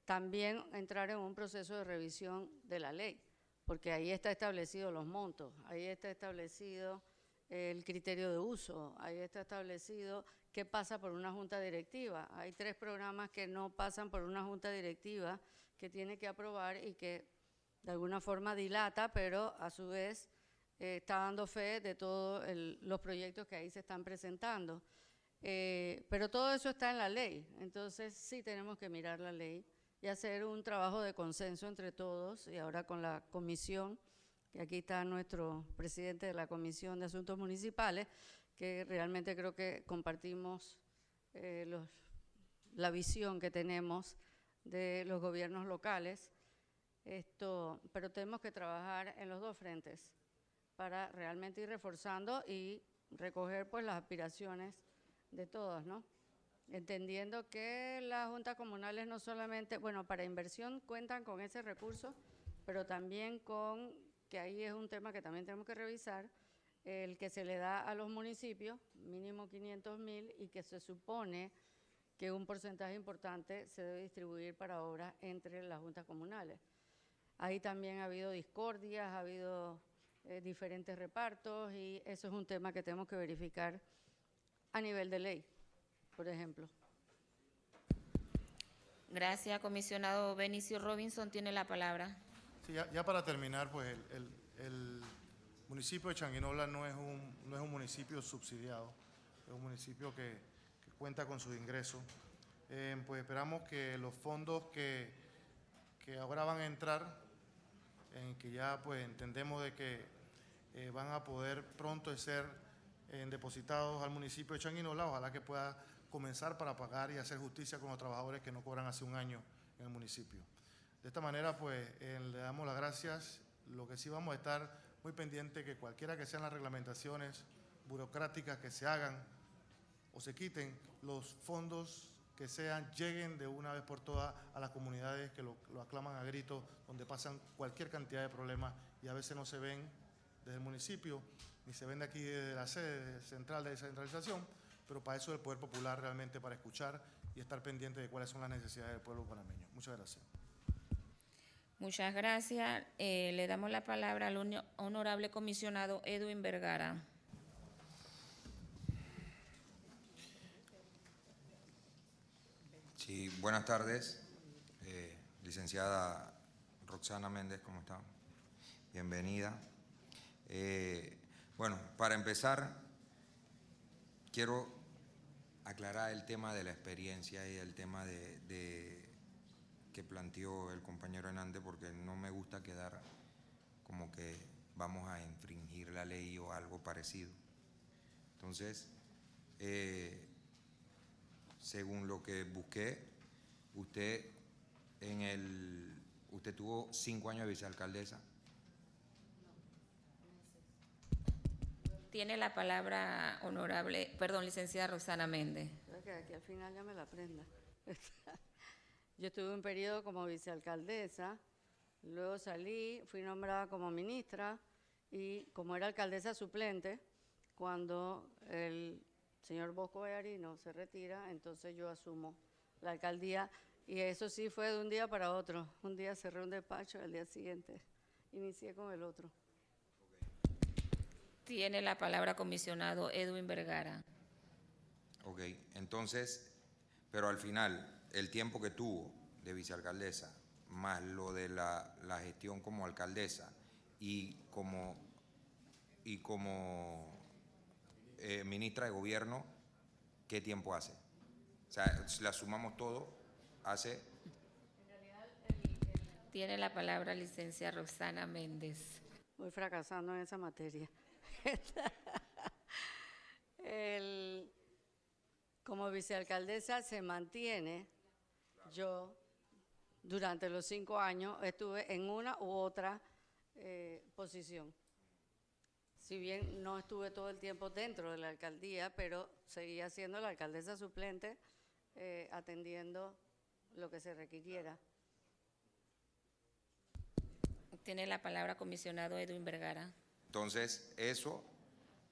también entrar en un proceso de revisión de la ley, porque ahí está establecido los montos, ahí está establecido el criterio de uso, ahí está establecido qué pasa por una junta directiva. Hay 3 programas que no pasan por una junta directiva que tiene que aprobar y que de alguna forma dilata, pero a su vez está dando fe de todos los proyectos que ahí se están presentando. Pero todo eso está en la ley, entonces sí tenemos que mirar la ley y hacer un trabajo de consenso entre todos, y ahora con la comisión, que aquí está nuestro presidente de la Comisión de Asuntos Municipales, que realmente creo que compartimos la visión que tenemos de los gobiernos locales, pero tenemos que trabajar en los dos frentes para realmente ir reforzando y recoger pues las aspiraciones de todos, ¿no? Entendiendo que las juntas comunales no solamente, bueno, para inversión cuentan con ese recurso, pero también con, que ahí es un tema que también tenemos que revisar, el que se le da a los municipios, mínimo 500.000, y que se supone que un porcentaje importante se debe distribuir para obras entre las juntas comunales. Ahí también ha habido discordias, ha habido diferentes repartos, y eso es un tema que tenemos que verificar a nivel de ley, por ejemplo. Gracias, comisionado Benicio Robinson, tiene la palabra. Sí, ya para terminar, pues el municipio de Changuinola no es un municipio subsidiado, es un municipio que cuenta con sus ingresos. Pues esperamos que los fondos que ahora van a entrar, en que ya pues entendemos de que van a poder pronto ser depositados al municipio de Changuinola, ojalá que pueda comenzar para pagar y hacer justicia con los trabajadores que no cobran hace un año en el municipio. De esta manera pues le damos las gracias. Lo que sí vamos a estar muy pendientes que cualquiera que sean las reglamentaciones burocráticas que se hagan o se quiten, los fondos que sean lleguen de una vez por todas a las comunidades que lo aclaman a gritos, donde pasan cualquier cantidad de problemas y a veces no se ven desde el municipio, ni se ven de aquí desde la sede central de descentralización, pero para eso el Poder Popular realmente, para escuchar y estar pendiente de cuáles son las necesidades del pueblo panameño. Muchas gracias. Muchas gracias. Le damos la palabra al honorable comisionado Edwin Vergara. Sí, buenas tardes, licenciada Roxana Méndez, ¿cómo está? Bienvenida. Bueno, para empezar, quiero aclarar el tema de la experiencia y el tema que planteó el compañero Hernández, porque no me gusta quedar como que vamos a infringir la ley o algo parecido. Entonces, según lo que busqué, usted tuvo 5 años de vicealcaldesa. Tiene la palabra licenciada Roxana Méndez. Creo que aquí al final ya me la aprenda. Yo estuve un periodo como vicealcaldesa, luego salí, fui nombrada como ministra, y como era alcaldesa suplente, cuando el señor Bosco Vallarino se retira, entonces yo asumo la alcaldía, y eso sí fue de un día para otro. Un día cerré un despacho, al día siguiente inicié con el otro. Tiene la palabra comisionado Edwin Vergara. Ok, entonces, pero al final, el tiempo que tuvo de vicealcaldesa, más lo de la gestión como alcaldesa y como ministra de gobierno, ¿qué tiempo hace? O sea, si la sumamos todo, hace... Tiene la palabra licenciada Roxana Méndez. Voy fracasando en esa materia. Como vicealcaldesa se mantiene. Yo durante los 5 años estuve en una u otra posición. Si bien no estuve todo el tiempo dentro de la alcaldía, pero seguía siendo la alcaldesa suplente, atendiendo lo que se requiriera. Tiene la palabra comisionado Edwin Vergara. Entonces, eso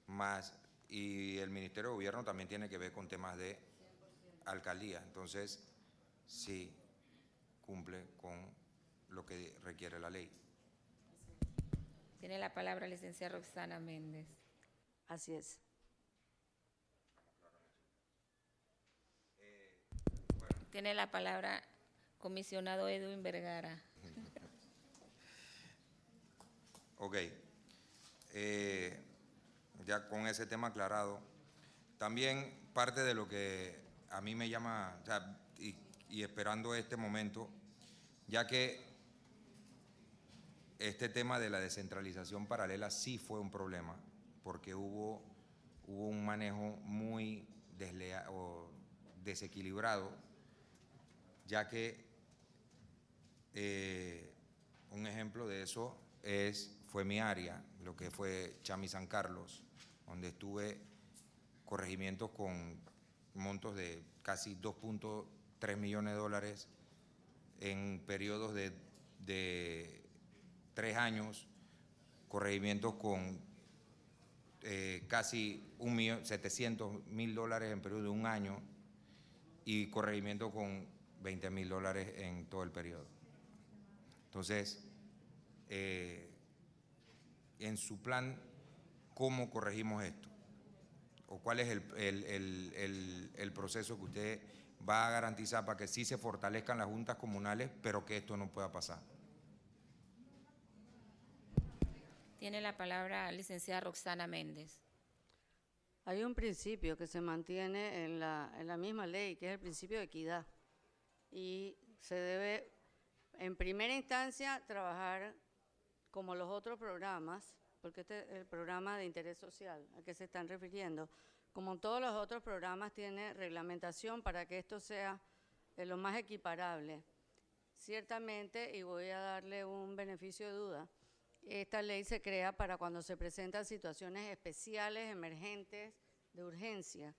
más, y el Ministerio de Gobierno también tiene que ver con temas de alcaldía. Entonces, sí cumple con lo que requiere la ley. Tiene la palabra licenciada Roxana Méndez. Así es. Tiene la palabra comisionado Edwin Vergara. Ok. Ya con ese tema aclarado, también parte de lo que a mí me llama, o sea, y esperando este momento, ya que este tema de la descentralización paralela sí fue un problema, porque hubo un manejo muy desleal o desequilibrado, ya que un ejemplo de eso fue mi área, lo que fue Chami San Carlos, donde estuve corregimientos con montos de casi 2.3 millones de dólares en periodos de 3 años, corregimientos con casi 1.700.000 dólares en periodo de un año y corregimientos con 20.000 dólares en todo el periodo. Entonces, en su plan, ¿cómo corregimos esto? ¿O cuál es el proceso que usted va a garantizar para que sí se fortalezcan las juntas comunales, pero que esto no pueda pasar? Tiene la palabra licenciada Roxana Méndez. Hay un principio que se mantiene en la misma ley, que es el principio de equidad. Y se debe, en primera instancia, trabajar como los otros programas, porque este es el programa de interés social al que se están refiriendo. Como todos los otros programas, tiene reglamentación para que esto sea lo más equiparable. Ciertamente, y voy a darle un beneficio de duda, esta ley se crea para cuando se presentan situaciones especiales, emergentes, de urgencia.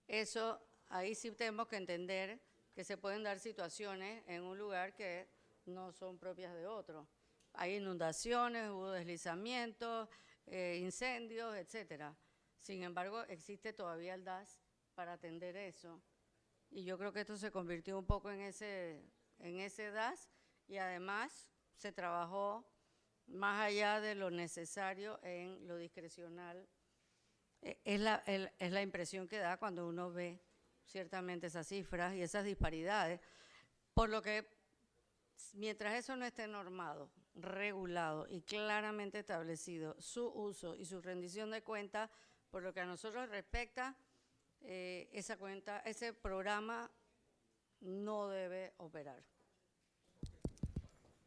Eso, ahí sí tenemos que entender que se pueden dar situaciones en un lugar que no son propias de otro. Hay inundaciones, hubo deslizamientos, incendios, etcétera. Sin embargo, existe todavía el DAS para atender eso. Y yo creo que esto se convirtió un poco en ese DAS y además se trabajó más allá de lo necesario en lo discrecional. Es la impresión que da cuando uno ve ciertamente esas cifras y esas disparidades, por lo que mientras eso no esté normado, regulado y claramente establecido su uso y su rendición de cuentas, por lo que a nosotros respecta, ese programa no debe operar.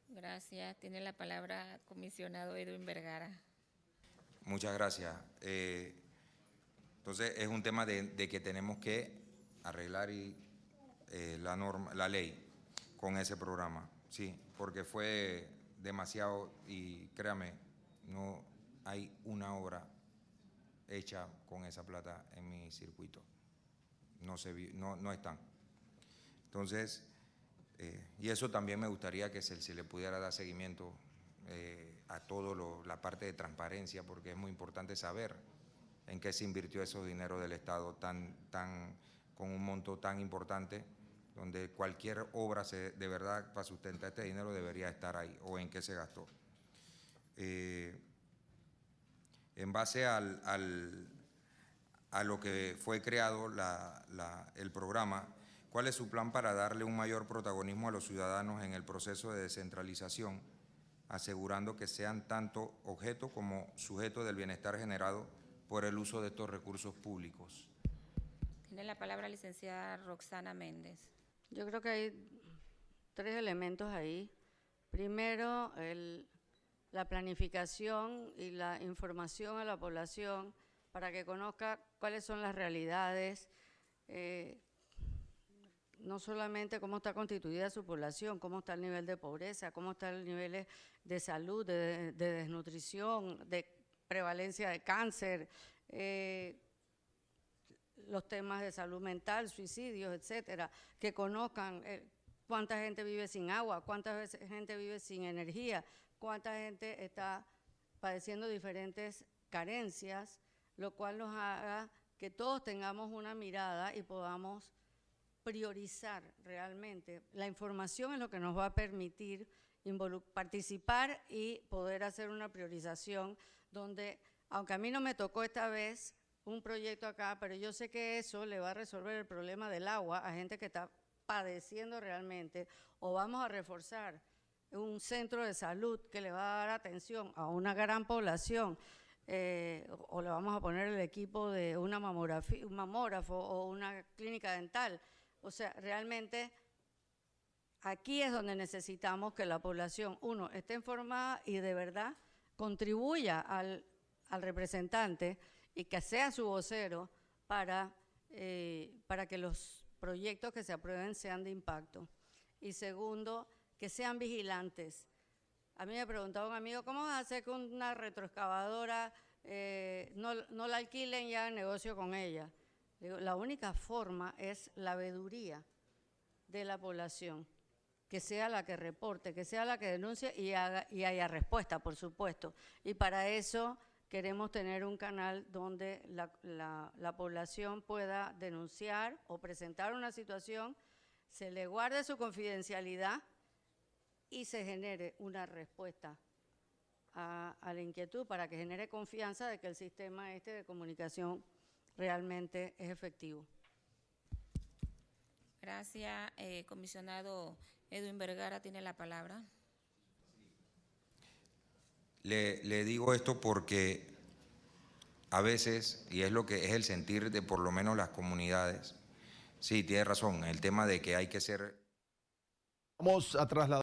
Gracias. Tiene la palabra comisionado Edwin Vergara. Muchas gracias. Entonces, es un tema de que tenemos que arreglar la ley con ese programa, sí, porque fue demasiado, y créame, no hay una obra hecha con esa plata en mi circuito. No están. Entonces, y eso también me gustaría que se le pudiera dar seguimiento a todo la parte de transparencia, porque es muy importante saber en qué se invirtió esos dineros del Estado con un monto tan importante, donde cualquier obra de verdad para sustentar este dinero debería estar ahí, o en qué se gastó. En base a lo que fue creado el programa, ¿cuál es su plan para darle un mayor protagonismo a los ciudadanos en el proceso de descentralización, asegurando que sean tanto objeto como sujeto del bienestar generado por el uso de estos recursos públicos? Tiene la palabra licenciada Roxana Méndez. Yo creo que hay 3 elementos ahí. Primero, la planificación y la información a la población para que conozca cuáles son las realidades, no solamente cómo está constituida su población, cómo está el nivel de pobreza, cómo están los niveles de salud, de desnutrición, de prevalencia de cáncer, los temas de salud mental, suicidios, etcétera, que conozcan cuánta gente vive sin agua, cuánta gente vive sin energía, cuánta gente está padeciendo diferentes carencias, lo cual nos haga que todos tengamos una mirada y podamos priorizar realmente. La información es lo que nos va a permitir participar y poder hacer una priorización donde, aunque a mí no me tocó esta vez un proyecto acá, pero yo sé que eso le va a resolver el problema del agua a gente que está padeciendo realmente, o vamos a reforzar un centro de salud que le va a dar atención a una gran población o le vamos a poner el equipo de un mamógrafo o una clínica dental. O sea, realmente aquí es donde necesitamos que la población, uno, esté informada y de verdad contribuya al representante y que sea su vocero para que los proyectos que se aprueben sean de impacto. Y segundo, que sean vigilantes. A mí me preguntaba un amigo, ¿cómo vas a hacer que una retroexcavadora no la alquilen y hagan negocio con ella? Digo, la única forma es la veeduría de la población, que sea la que reporte, que sea la que denuncie y haya respuesta, por supuesto. Y para eso queremos tener un canal donde la población pueda denunciar o presentar una situación, se le guarde su confidencialidad y se genere una respuesta a la inquietud para que genere confianza de que el sistema de comunicación realmente es efectivo. Gracias, comisionado Edwin Vergara tiene la palabra. Le digo esto porque a veces, y es lo que es el sentir de por lo menos las comunidades, sí, tiene razón, el tema de que hay que ser... Vamos a trasladar.